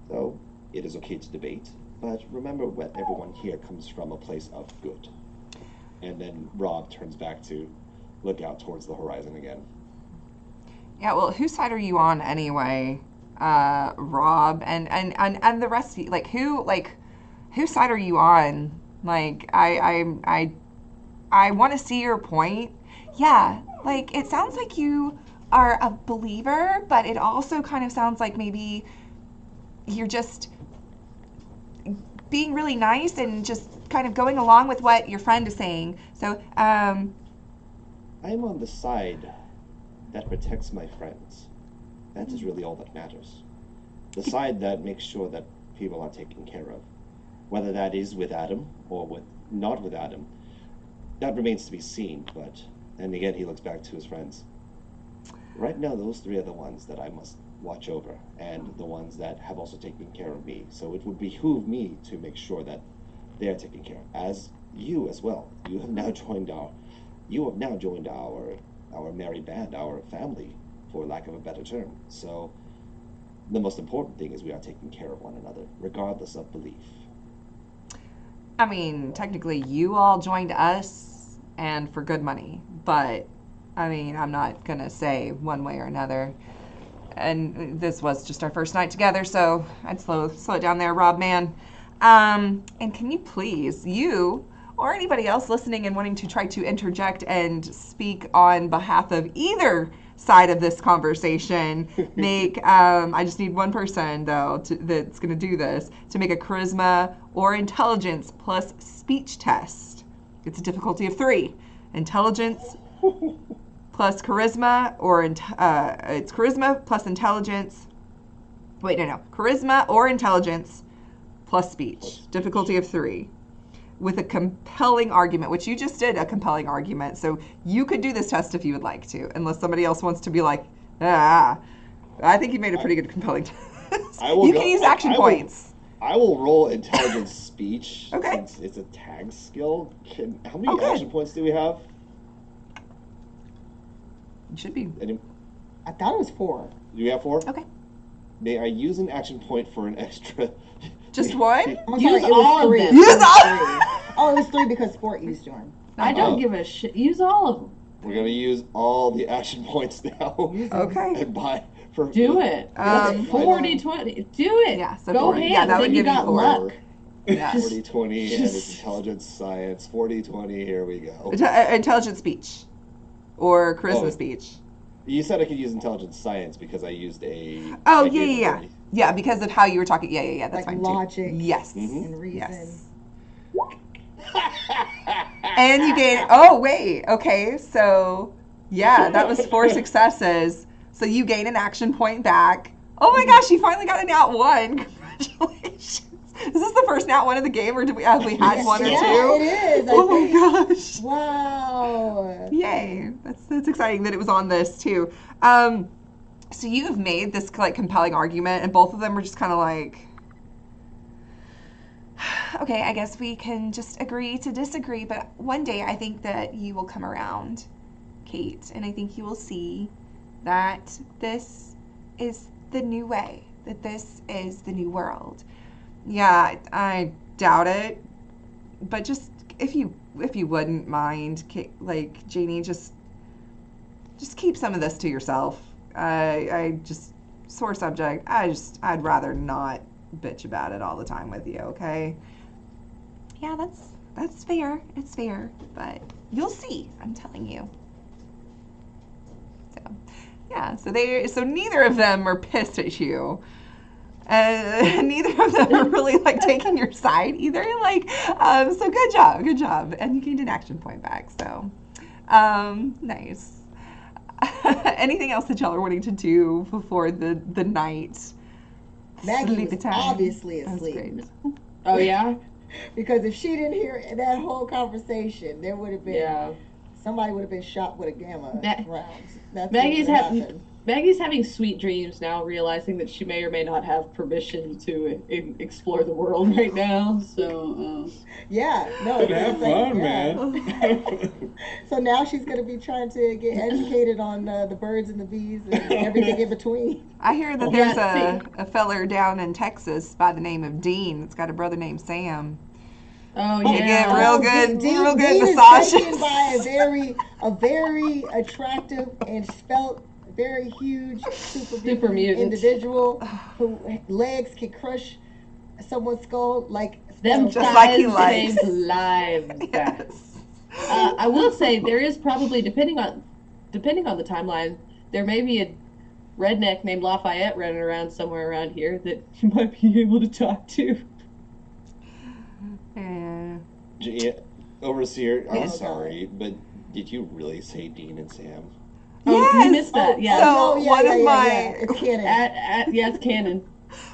So, it is okay to debate, but remember that everyone here comes from a place of good. And then Rob turns back to look out towards the horizon again. Yeah, well, whose side are you on anyway, Rob, and the rest of you? Whose side are you on? I want to see your point. Yeah, it sounds like you are a believer, but it also kind of sounds like maybe you're just being really nice and just kind of going along with what your friend is saying. So, I'm on the side that protects my friends. That is really all that matters. The side that makes sure that people are taken care of. Whether that is with Adam or with not with Adam, that remains to be seen, but... And again, he looks back to his friends. Right now, those three are the ones that I must watch over, and the ones that have also taken care of me. So it would behoove me to make sure that they are taken care of. As you as well. You have now joined our merry band, our family, for lack of a better term. So the most important thing is we are taking care of one another, regardless of belief. I mean, technically, you all joined us, and for good money. But, I mean, I'm not gonna say one way or another. And this was just our first night together, so I'd slow it down there, Rob, man. And can you please, you or anybody else listening and wanting to try to interject and speak on behalf of either side of this conversation, make, I just need one person, though, that's going to do this, to make a charisma or intelligence plus speech test. It's a difficulty of 3. Intelligence plus charisma, or it's charisma plus intelligence. Wait, no. Charisma or intelligence plus speech. Difficulty of 3. With a compelling argument, which you just did a compelling argument. So you could do this test if you would like to, unless somebody else wants to be like, I think you made a pretty good compelling test. You can use action points. I will roll intelligence speech. Okay. Since it's a tag skill. How many action points do we have? You should be. I thought it was 4. Do we have 4? Okay. May I use an action point for an extra? Just one? I'm Use sorry, all of them. Use all. Oh, it was 3 because Sport used one. I don't give a shit. Use all of them. We're gonna use all the action points now. Okay. And buy for Do it. 40-20. Do it. Yeah, so Go 40. ahead. Yeah, that would then you give you got 4. luck. Yeah. 40-20 and it's just- intelligence science. 40-20. Here we go. Intelligent speech. Or charisma speech. You said I could use intelligence science because I used a. Oh, I gave yeah. already. Yeah, because of how you were talking. Yeah, that's Like fine logic. too. Yes. And reason. Yes. And you gain. Oh, wait. Okay, so yeah, that was 4 successes. So you gain an action point back. Oh my gosh, you finally got a nat 1. Congratulations. Is this the first nat 1 of the game, or have we had one or Yeah, two? it is. I Oh my think. gosh. Wow. Yay. That's exciting that it was on this too. So you have made this like compelling argument, and both of them were just kind of like, okay, I guess we can just agree to disagree, but one day I think that you will come around, Kate, and I think you will see that this is the new way, that this is the new world. Yeah, I doubt it, but just if you wouldn't mind, like Janie, just keep some of this to yourself. I just sore subject. I'd rather not bitch about it all the time with you. Okay? Yeah, that's fair. It's fair, but you'll see. I'm telling you. So, yeah. So neither of them are pissed at you. Neither of them are really like taking your side either. Like, so good job, and you gained an action point back. So, nice. Anything else that y'all are wanting to do before the night? Maggie Sleepy was time. obviously That was asleep. great. Oh, yeah? Because if she didn't hear that whole conversation, there would have been somebody would have been shot with a gamma round. That's Maggie's what having Maggie's having sweet dreams now, realizing that she may or may not have permission to explore the world right now. So, yeah, no, But have fun, yeah. man. So now she's gonna be trying to get educated on the birds and the bees and everything in between. I hear that there's a feller down in Texas by the name of Dean that's got a brother named Sam. oh You yeah, get real good, Dean real good is massages. taken by a very attractive and spelt very huge Super mutant individual who legs can crush someone's skull like them Just like he thighs likes. save lives. Yes. I will say there is probably, depending on the timeline, there may be a redneck named Lafayette running around somewhere around here that you might be able to talk to. Overseer, I'm Yes. sorry, but did you really say Dean and Sam? Oh, Yes! you missed that. Yeah. So yeah, one yeah, of yeah, my yeah. It's canon. Yeah, it's canon.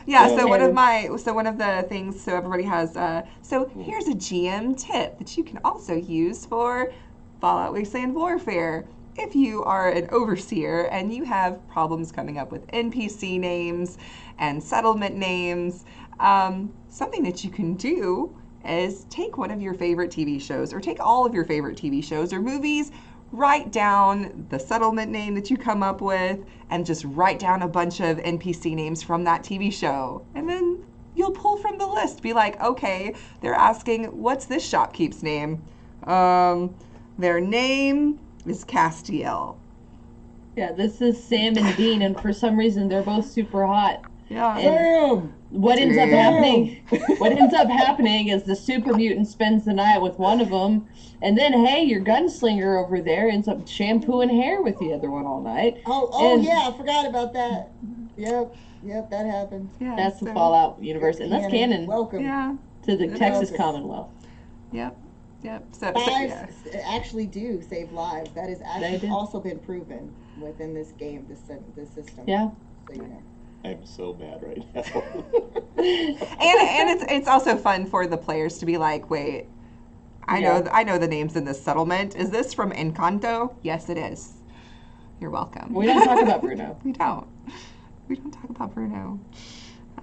Yeah, Yeah. so one of Canon. my one of the things, so everybody has so here's a GM tip that you can also use for Fallout Wasteland Warfare. If you are an overseer and you have problems coming up with NPC names and settlement names, something that you can do is take one of your favorite TV shows or take all of your favorite TV shows or movies, write down the settlement name that you come up with, and just write down a bunch of NPC names from that TV show. And then you'll pull from the list. Be like, okay, they're asking, what's this shopkeep's name? Their name is Castiel. Yeah, this is Sam and Dean, and for some reason they're both super hot. Yeah. And what ends up happening? What ends up happening is the super mutant spends the night with one of them, and then hey, your gunslinger over there ends up shampooing hair with the other one all night. Oh And yeah, I forgot about that. Yep, that happened. Yeah, that's the so- Fallout universe, and that's canon Welcome. Yeah. to the It Texas is. Commonwealth. Yep. So Lives actually do save lives. That has They actually do. also been proven within this game, this system. Yeah. So you know. I'm so mad right now. and it's also fun for the players to be like, wait, I know the names in this settlement. Is this from Encanto? Yes, it is. You're welcome. We don't talk about Bruno. We don't. We don't talk about Bruno.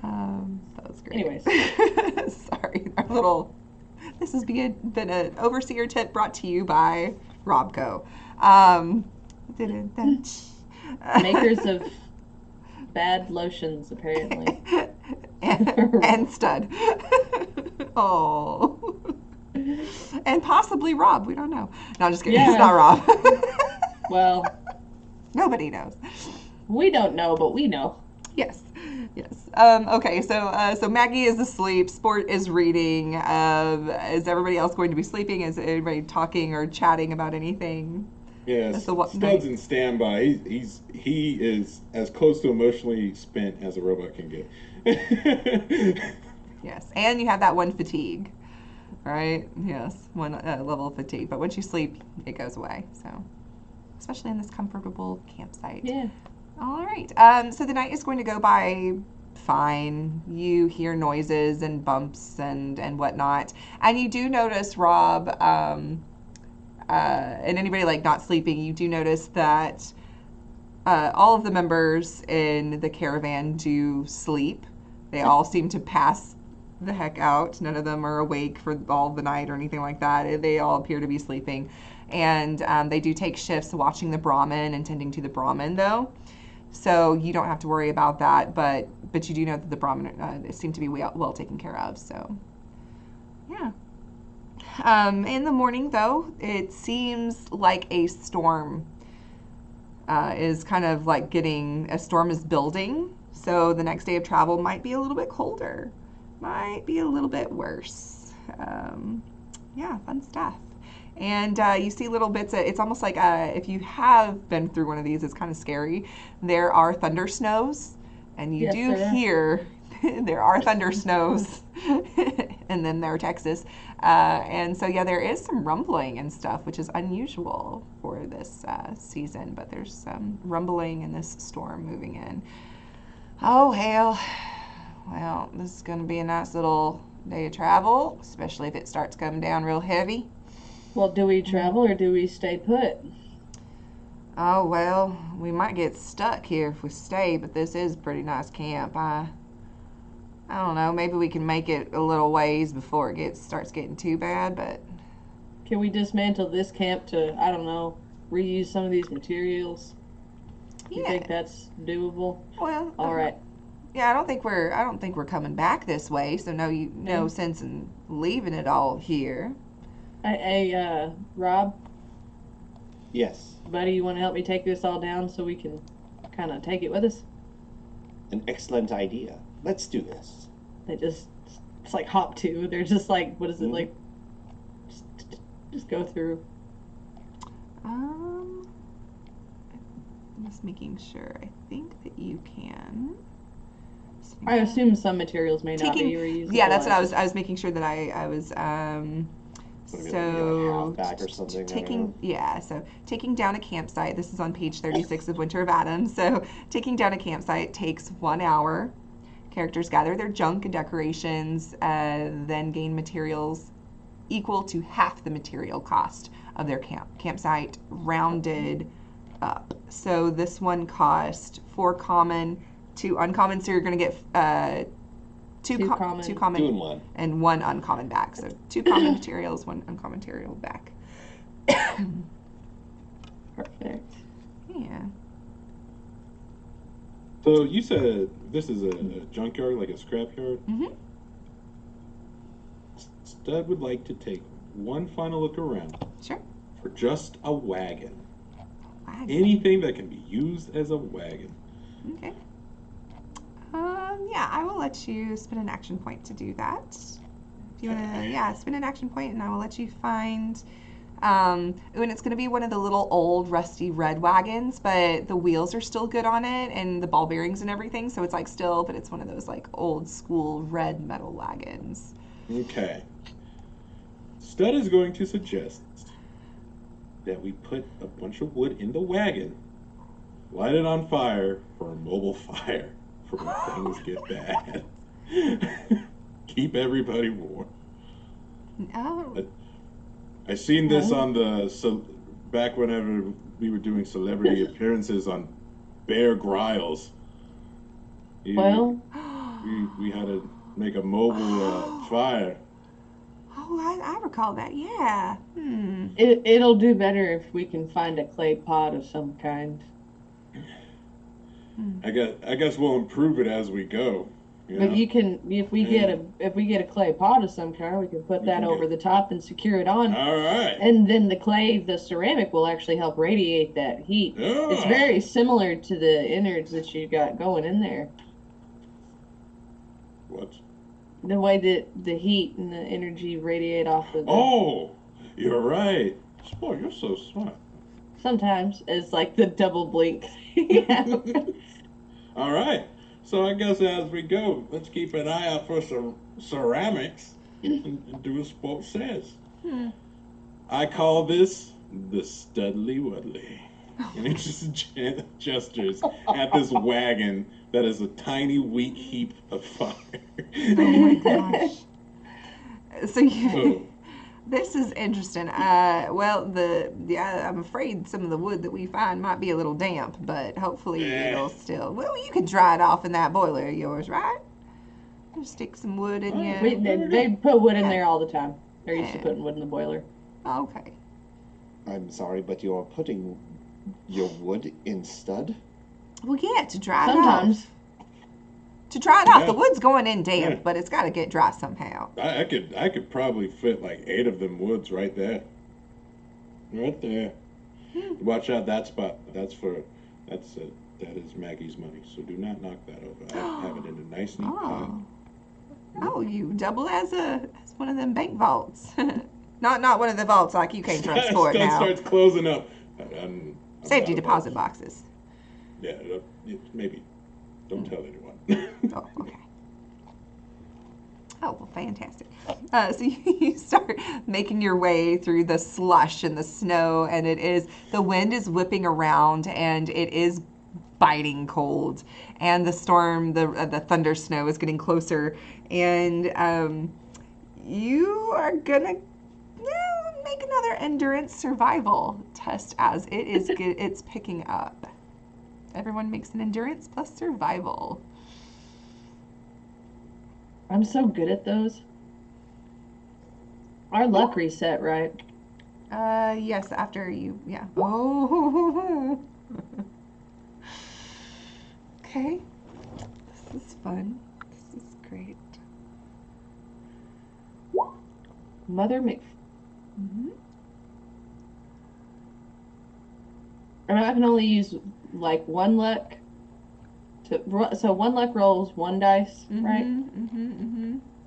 That was great. Anyways. Sorry, our little. This has been an overseer tip brought to you by Robco. Makers of bad lotions, apparently. and Stud. Oh. And possibly Rob. We don't know. No, I'm just kidding. Yeah. It's not Rob. Well, Nobody knows. we don't know, but we know. Yes. Yes. Okay. So Maggie is asleep. Sport is reading. Is everybody else going to be sleeping? Is anybody talking or chatting about anything? Yes, That's the what- Stud's in standby. He is as close to emotionally spent as a robot can get. Yes. And you have that one fatigue, right? Yes. One level of fatigue. But once you sleep, it goes away. So, especially in this comfortable campsite. Yeah. All right. So the night is going to go by fine. You hear noises and bumps and whatnot, and you do notice, Rob, and anybody like not sleeping, you do notice that all of the members in the caravan do sleep. They all seem to pass the heck out. None of them are awake for all the night or anything like that. They all appear to be sleeping, and they do take shifts watching the Brahmin and tending to the Brahmin, though. So you don't have to worry about that, but you do know that the Brahmin seem to be well taken care of. So, yeah. In the morning, though, it seems like a storm is kind of like a storm is building. So the next day of travel might be a little bit colder, might be a little bit worse. Yeah, fun stuff. And you see little bits it's almost like if you have been through one of these, it's kind of scary. There are thunder snows, and you Yes, do there are. hear there are thunder snows, and then there are Texas. And so, yeah, there is some rumbling and stuff, which is unusual for this season, but there's some rumbling and this storm moving in. Oh, hell. Well, this is going to be a nice little day of travel, especially if it starts coming down real heavy. Well, do we travel or do we stay put? Oh, well, we might get stuck here if we stay, but this is a pretty nice camp. I don't know, maybe we can make it a little ways before it starts getting too bad, but Can we dismantle this camp to, I don't know, reuse some of these materials? You yeah. think that's doable? Well, All right. Yeah, I don't think we're coming back this way, so no sense in leaving it all here. Hey, Rob, Yes, buddy, you want to help me take this all down so we can kind of take it with us? an excellent idea. Let's do this. They just, it's like hop to. They're just like, what is it, Mhm. like, just go through. I'm just making sure. I think that you can. I assume some materials may not be Taking- reused. Yeah, that's what I was making sure that I was Maybe So like half back or something. taking down a campsite. This is on page 36 of Winter of Adam. So taking down a campsite takes 1 hour. Characters gather their junk and decorations, then gain materials equal to half the material cost of their campsite, rounded up. So this one cost 4 common, 2 uncommon. So you're going to get two common, 2 and 1. and 1 uncommon back. So 2 common materials, 1 uncommon material back. Perfect. Yeah. So you said this is a junkyard, like a scrapyard? Mm-hmm. Stud would like to take one final look around Sure. for just a wagon. Wagon. Anything that can be used as a wagon. Okay. Yeah, I will let you spend an action point to do that. If you want to, spend an action point, and I will let you find. And it's going to be one of the little old rusty red wagons, but the wheels are still good on it, and the ball bearings and everything. So it's like still, but it's one of those like old school red metal wagons. Okay. Stud is going to suggest that we put a bunch of wood in the wagon, light it on fire for a mobile fire for when things get bad. Keep everybody warm. Oh. I seen this on back whenever we were doing celebrity appearances on Bear Grylls. We had to make a mobile fire. Oh, I recall that. Yeah. It'll do better if we can find a clay pot of some kind. I guess we'll improve it as we go. But you can, if we get a clay pot of some kind, we can put that over the top and secure it on. All right. And then the ceramic will actually help radiate that heat. Oh. It's very similar to the innards that you got going in there. What? The way that the heat and the energy radiate off of the... Oh, you're right. Boy, you're so smart. Sometimes it's like the double blink thing. All right. So I guess as we go, let's keep an eye out for some ceramics and do as Sport says. I call this the Studly Woodley. And he just gestures at this wagon that is a tiny, weak heap of fire. Oh my gosh. So this is interesting. I'm afraid some of the wood that we find might be a little damp, but hopefully it'll still. Well, you could dry it off in that boiler of yours, right? Just stick some wood in you. They put wood in there all the time. They're used to putting wood in the boiler. Okay. I'm sorry, but you are putting your wood in Stud? Well, yeah, to dry it Sometimes. off. To dry it off. The wood's going in damp, but it's got to get dry somehow. I could probably fit like 8 of them woods right there. Right there. Watch out that spot. That is Maggie's money. So do not knock that over. I have it in a nice neat pile. Oh, you double as one of them bank vaults. not one of the vaults like you came from sport now. Starts closing up. Safety deposit boxes. Yeah, maybe. Don't tell anyone. Oh, okay. Oh, well, fantastic. So you start making your way through the slush and the snow, and the wind is whipping around, and it is biting cold, and the storm, the thunder snow is getting closer, and you are gonna make another endurance survival test as it's picking up. Everyone makes an endurance plus survival. I'm so good at those. Our luck reset, right? Yes, after you, yeah. Oh. Okay. This is fun. This is great. Mother Mc... Mm-hmm. And I can only use like one luck. So one luck rolls 1 dice, right?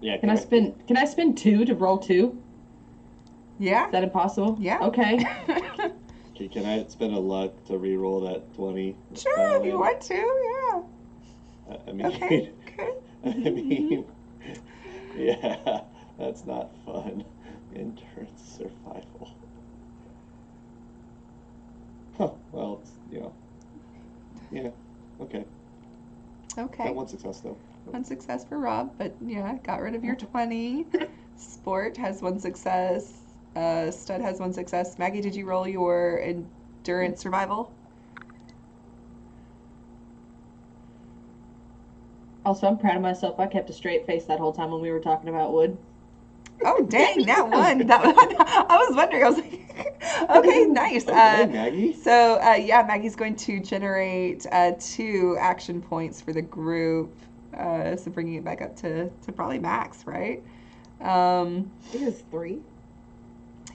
Yeah. Can I spend 2 to roll 2? Yeah. Is that impossible? Yeah. Okay. Okay, can I spend a luck to re-roll that 20? Sure, if you want to, yeah. I mean, Okay. Okay. I mean, yeah, that's not fun. Endurance survival. Huh. Well, yeah. Okay. Okay. Got one success though. One success for Rob, but yeah, got rid of your 20. Sport has one success. Stud has one success. Maggie, did you roll your endurance survival? Also, I'm proud of myself. I kept a straight face that whole time when we were talking about wood. Oh, dang, that one. I was wondering. I was like, okay, nice. Okay, Maggie. So, yeah, Maggie's going to generate 2 action points for the group. So bringing it back up to probably max, right? I think it was 3.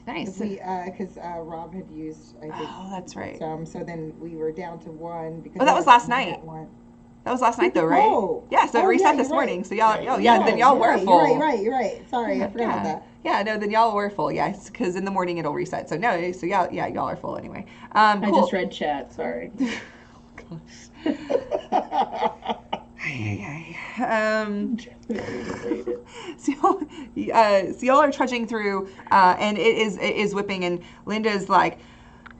Nice. Because Rob had used, I think. Oh, that's right. So then we were down to 1 because. Oh, that was last we had night. 1. That was last night, though, right? Oh. Yeah, so it Oh, reset yeah, this you're morning. right. So y'all, Yeah. then y'all were full. You're right. Sorry, I forgot about that. Yeah, no, then y'all were full, yes, because in the morning it'll reset. So no, so y'all are full anyway. Cool. I just read chat. Sorry. So y'all are trudging through, and it is whipping, and Linda's like,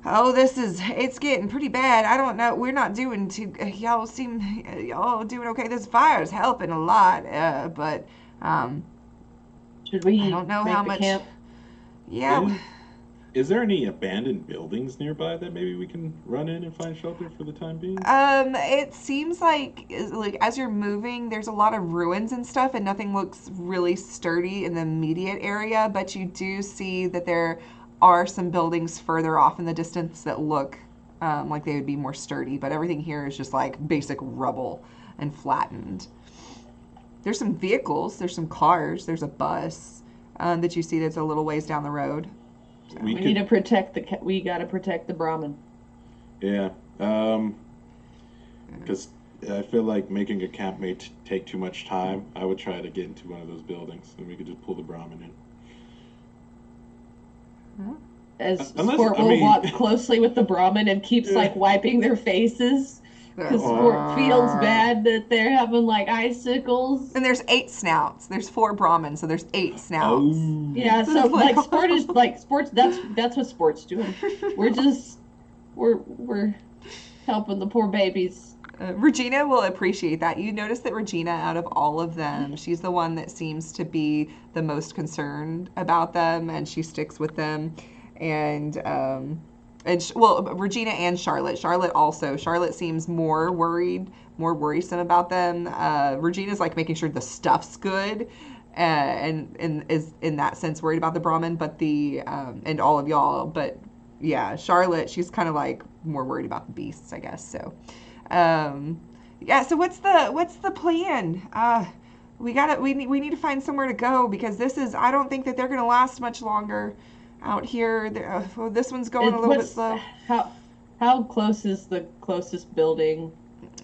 "Oh, it's getting pretty bad. I don't know. We're not doing too. Y'all doing okay. This fire's helping a lot, but Should we I don't know make how the much. camp? Yeah, Is there any abandoned buildings nearby that maybe we can run in and find shelter for the time being? it seems like as you're moving, there's a lot of ruins and stuff, and nothing looks really sturdy in the immediate area. But you do see that there are some buildings further off in the distance that look like they would be more sturdy. But everything here is just like basic rubble and flattened. There's some vehicles. There's some cars. There's a bus that you see that's a little ways down the road. We need to protect we gotta protect the Brahmin. Yeah. Because I feel like making a camp may take too much time. I would try to get into one of those buildings, and we could just pull the Brahmin in. As Unless- Sport I will mean- walk closely with the Brahmin and keeps like wiping their faces. Because Sport feels bad that they're having like icicles. And there's 8 snouts. There's 4 Brahmins, so there's 8 snouts. Oh. Yeah, so like sports. That's what Sport's doing. We're helping the poor babies. Regina will appreciate that. You notice that Regina, out of all of them, she's the one that seems to be the most concerned about them, and she sticks with them. And Regina and Charlotte. Charlotte seems more worrisome about them. Regina's like making sure the stuff's good, and is in that sense worried about the Brahmin, but and all of y'all. But yeah, Charlotte, she's kind of like more worried about the beasts, I guess. So, yeah. So what's the plan? We need to find somewhere to go because I don't think that they're gonna last much longer. Out here, this one's going a little bit slow. How close is the closest building?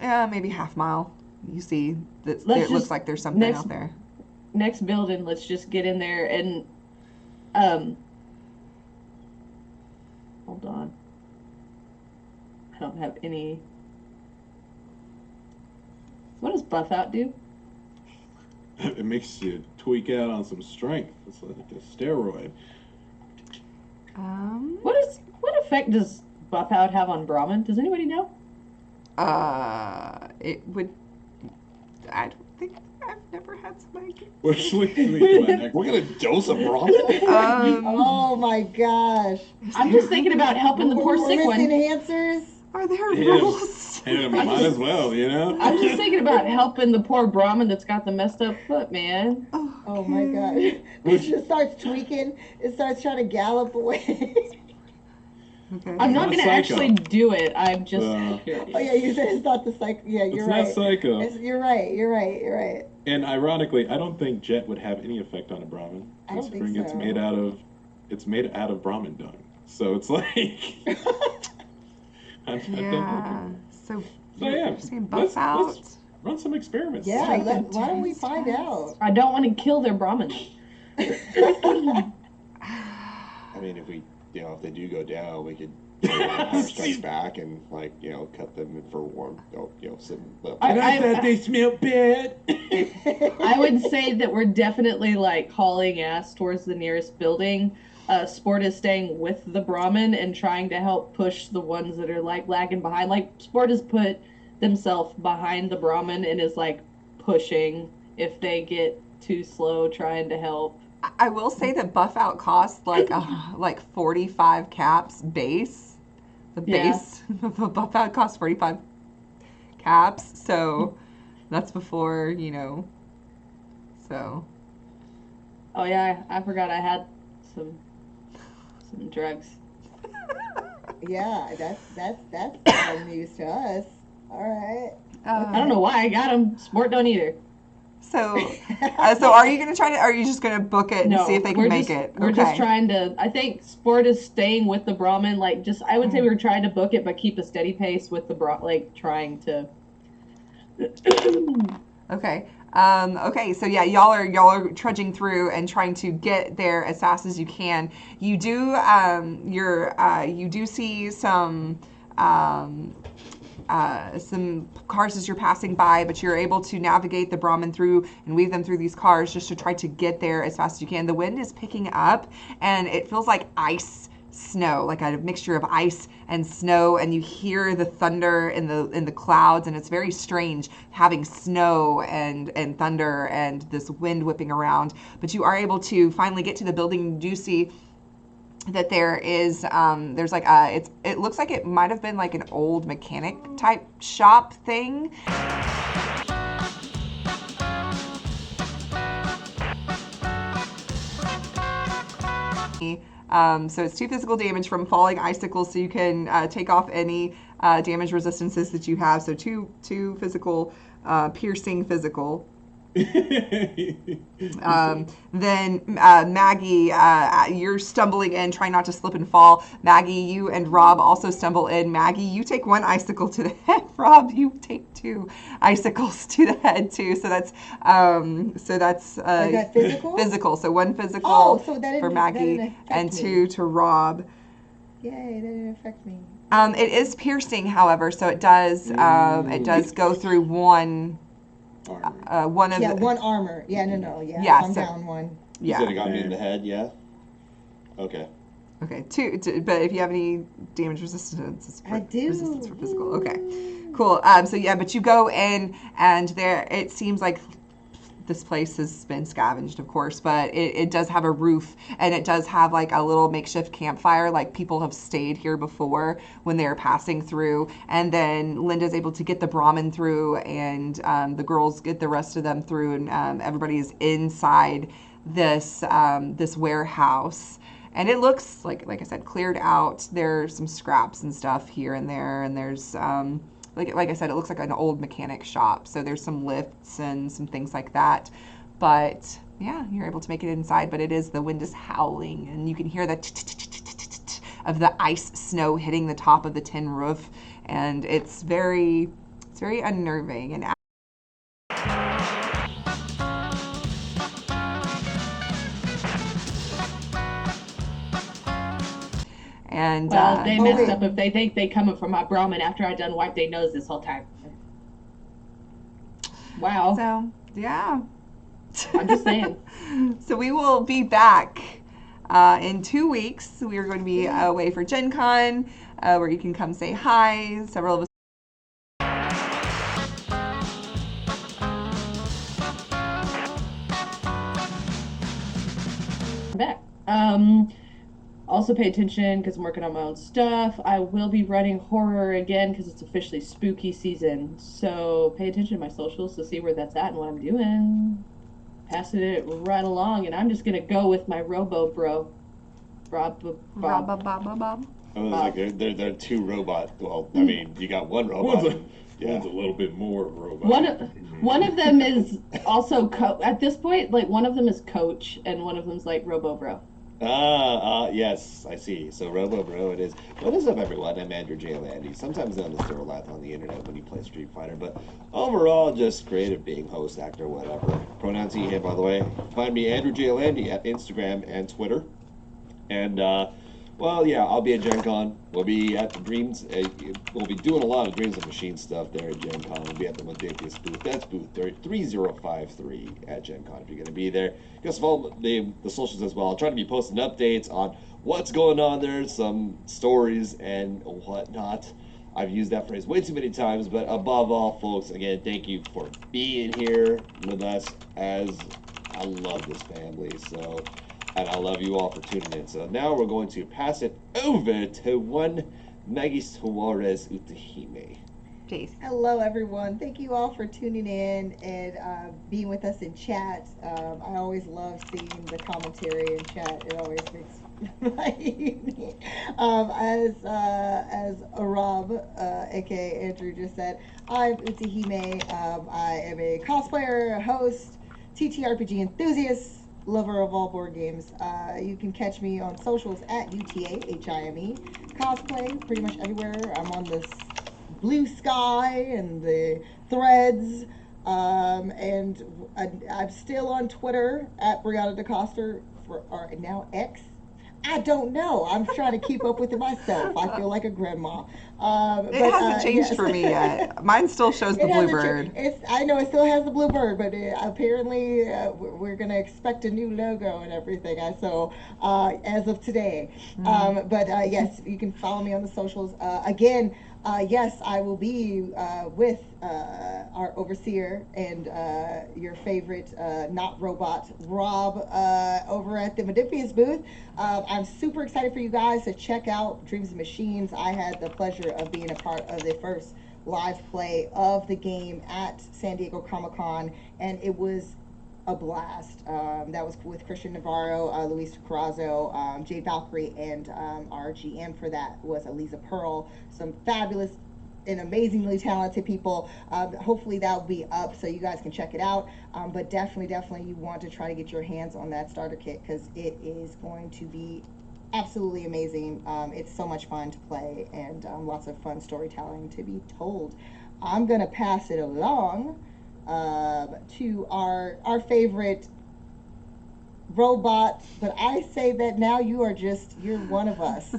Maybe half mile. You see that it looks like there's something out there. Next building, let's just get in there and hold on. I don't have any. What does buff out do? It makes you tweak out on some strength. It's like a steroid. What effect does buff out have on Brahmin? Does anybody know? It would. I don't think I've never had somebody. We're gonna dose a Brahmin? Oh my gosh! I'm just thinking about helping the poor sick one. Enhancers? Are there Yeah. rules? Yeah, might as well, you know? I'm just thinking about helping the poor Brahmin that's got the messed up foot, man. Oh my gosh! It just starts tweaking. It starts trying to gallop away. Okay. I'm not It's gonna not actually psycho. do it. I'm just curious. Oh yeah, you said it's not the psycho. Yeah, you're It's right. not psycho. You're right. And ironically, I don't think jet would have any effect on a Brahmin. I don't think Considering so. it's made out of Brahmin dung. So it's like I don't Yeah. know. So So yeah, you're saying buff out. let's run some experiments. Yeah, Strength why don't we test. find out? I don't want to kill their Brahmin. I mean, if they do go down, we could strikes back and cut them for warm. Some. I thought they smelled bad. I would say that we're definitely like hauling ass towards the nearest building. Sport is staying with the Brahmin and trying to help push the ones that are like lagging behind. Like Sport has put themselves behind the Brahmin and is like pushing if they get too slow, trying to help. I will say that buff out costs like 45 caps base. The base of a buff out costs 45 caps, so that's before so. Oh yeah, I forgot I had some drugs. Yeah, that's news to us. All right. I don't know why I got them. Sport don't either. So are you gonna try to? Are you just gonna book it and see if they can make it? We're just trying to. I think Sport is staying with the Brahmin. Like, I would say we were trying to book it, but keep a steady pace with the trying to. Okay. Okay. So yeah, y'all are trudging through and trying to get there as fast as you can. You do. You do see some cars as you're passing by, but you're able to navigate the Brahmin through and weave them through these cars just to try to get there as fast as you can. The wind is picking up and it feels like ice snow, like a mixture of ice and snow, and you hear the thunder in the clouds, and it's very strange having snow and thunder and this wind whipping around. But you are able to finally get to the building. You do see that there is there's like it looks like it might have been like an old mechanic type shop thing. So it's 2 physical damage from falling icicles, so you can take off any damage resistances that you have. So two physical, piercing physical. Then Maggie, you're stumbling in, trying not to slip and fall. Maggie, you and Rob also stumble in. Maggie, you take 1 icicle to the head. Rob, you take 2 icicles to the head too. So that's that physical? Physical. So 1 physical for Maggie that and 2 to Rob. Yay, that didn't affect me. It is piercing, however, so it does go through 1. One armor. Yeah, no. Yeah, I'm down 1. Yeah. You said it got me in the head, yeah? Okay. Okay, 2, but if you have any damage resistance, I do. Resistance for physical. Okay, cool. So yeah, but you go in, and there it seems like this place has been scavenged, of course, but it does have a roof, and it does have like a little makeshift campfire. Like people have stayed here before when they were passing through, and then Linda's able to get the Brahmin through, and the girls get the rest of them through, and everybody is inside this this warehouse. And it looks like I said, cleared out. There's some scraps and stuff here and there, and there's like I said, it looks like an old mechanic shop. So there's some lifts and some things like that. But yeah, you're able to make it inside. But the wind is howling, and you can hear the of the ice snow hitting the top of the tin roof, and it's very unnerving. And well, they messed up if they think they coming from my Brahmin after I done wiped their nose this whole time. Wow. So yeah, I'm just saying. So we will be back in 2 weeks. We are going to be away for Gen Con, where you can come say hi. Several of us. Back. Also pay attention because I'm working on my own stuff. I will be running horror again because it's officially spooky season. So pay attention to my socials to see where that's at and what I'm doing. Passing it right along, and I'm just gonna go with my Robo Bro. Bob. I was like, there are 2 robots. Well, I mean, you got 1 robot. One's a little bit more robot. One of them is also at this point, like one of them is Coach, and one of them's like Robo Bro. Yes, I see. So Robo Bro it is. What is up, everyone? I'm Andrew J. Landy, sometimes known as Derolath on the internet when you play Street Fighter, but overall just creative being host, actor, whatever. Pronouns he, him, by the way. Find me, Andrew J. Landy, at Instagram and Twitter. And Well, yeah, I'll be at Gen Con. We'll be at the Dreams. We'll be doing a lot of Dreams of Machine stuff there at Gen Con. We'll be at the Modiphius booth. That's booth 3053 at Gen Con if you're going to be there. Just follow the socials as well. I'll try to be posting updates on what's going on there, some stories and whatnot. I've used that phrase way too many times, but above all, folks, again, thank you for being here with us, as I love this family. So. And I love you all for tuning in. So now we're going to pass it over to one Maggie Suarez Utahime. Jace. Hello, everyone. Thank you all for tuning in and being with us in chat. I always love seeing the commentary in chat. It always makes my evening. As Arab, aka Andrew, just said, I'm Utahime. I am a cosplayer, host, TTRPG enthusiast, lover of all board games. You can catch me on socials at UTAHIME. Cosplay pretty much everywhere. I'm on this Blue Sky and the Threads. And I'm still on Twitter at Brianna DeCoster, or now X. I don't know. I'm trying to keep up with it myself. I feel like a grandma. It hasn't changed for me yet. Mine still shows the bluebird. I know it still has the bluebird, but apparently we're going to expect a new logo and everything. So as of today. But yes, you can follow me on the socials. Again, yes, I will be with our overseer and your favorite not robot, Rob, over at the Modiphius booth. I'm super excited for you guys to check out Dreams of Machines. I had the pleasure of being a part of the first live play of the game at San Diego Comic-Con, and it was a blast. That was with Christian Navarro, Luis Carrazzo, Jade Valkyrie, and our GM for that was Eliza Pearl. Some fabulous and amazingly talented people. Hopefully that will be up so you guys can check it out. But definitely you want to try to get your hands on that starter kit because it is going to be absolutely amazing. It's so much fun to play and lots of fun storytelling to be told. I'm going to pass it along to our favorite robot, but I say that now you're one of us.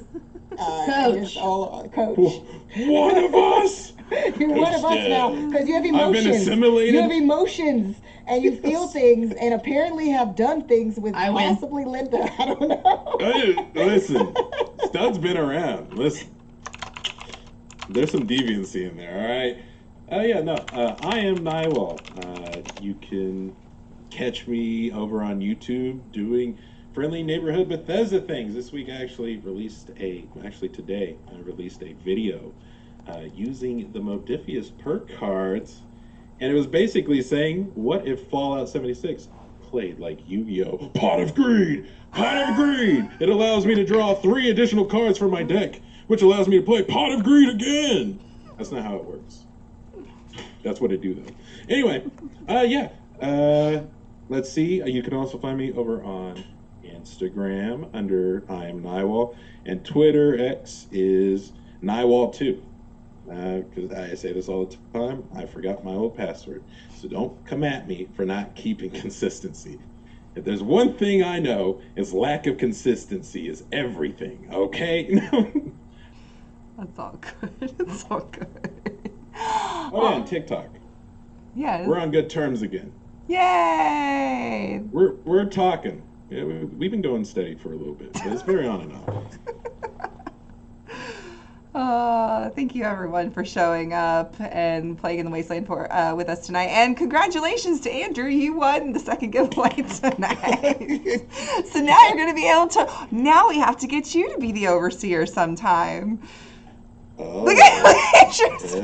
Coach. Coach. One of us? You're one of us now because you have emotions. I've been assimilated. You have emotions and you feel things and apparently have done things with I win. possibly Linda. I don't know. Hey, listen, Stud's been around. Listen, there's some deviancy in there, all right? I am Nywall. You can catch me over on YouTube doing friendly neighborhood Bethesda things. This week I today, I released a video using the Modiphius perk cards, and it was basically saying, what if Fallout 76 played like Yu-Gi-Oh! Pot of Greed! Pot of Greed! It allows me to draw 3 additional cards from my deck, which allows me to play Pot of Greed again! That's not how it works. That's what it do, though. Anyway, let's see. You can also find me over on Instagram under I am Nywall, and Twitter X is Nywall2. Because I say this all the time, I forgot my old password. So don't come at me for not keeping consistency. If there's one thing I know, is lack of consistency is everything, okay? That's all good. It's all good. Oh yeah, and TikTok. Yes. We're on good terms again. Yay! We're talking. Yeah, we've been going steady for a little bit, but it's very on and off. Thank you everyone for showing up and playing in the Wasteland with us tonight. And congratulations to Andrew, you won the second giveaway tonight. So now you're going to be able to, now we have to get you to be the overseer sometime. Oh, Look at Andrew's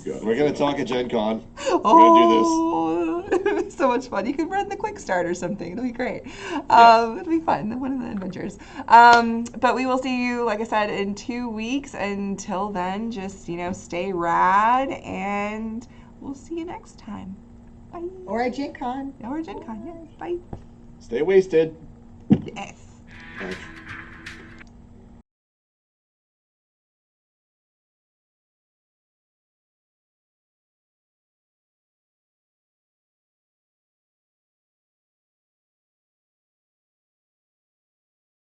yeah. We're going to talk at Gen Con. We're Oh, it'll be so much fun. You can run the quick start or something. It'll be great. It'll be fun. One of the adventures. But we will see you, like I said, in 2 weeks. Until then, just, stay rad, and we'll see you next time. Bye. Or at Gen Con. Or at Gen Con, yeah. Bye. Stay wasted. Yes. Thanks.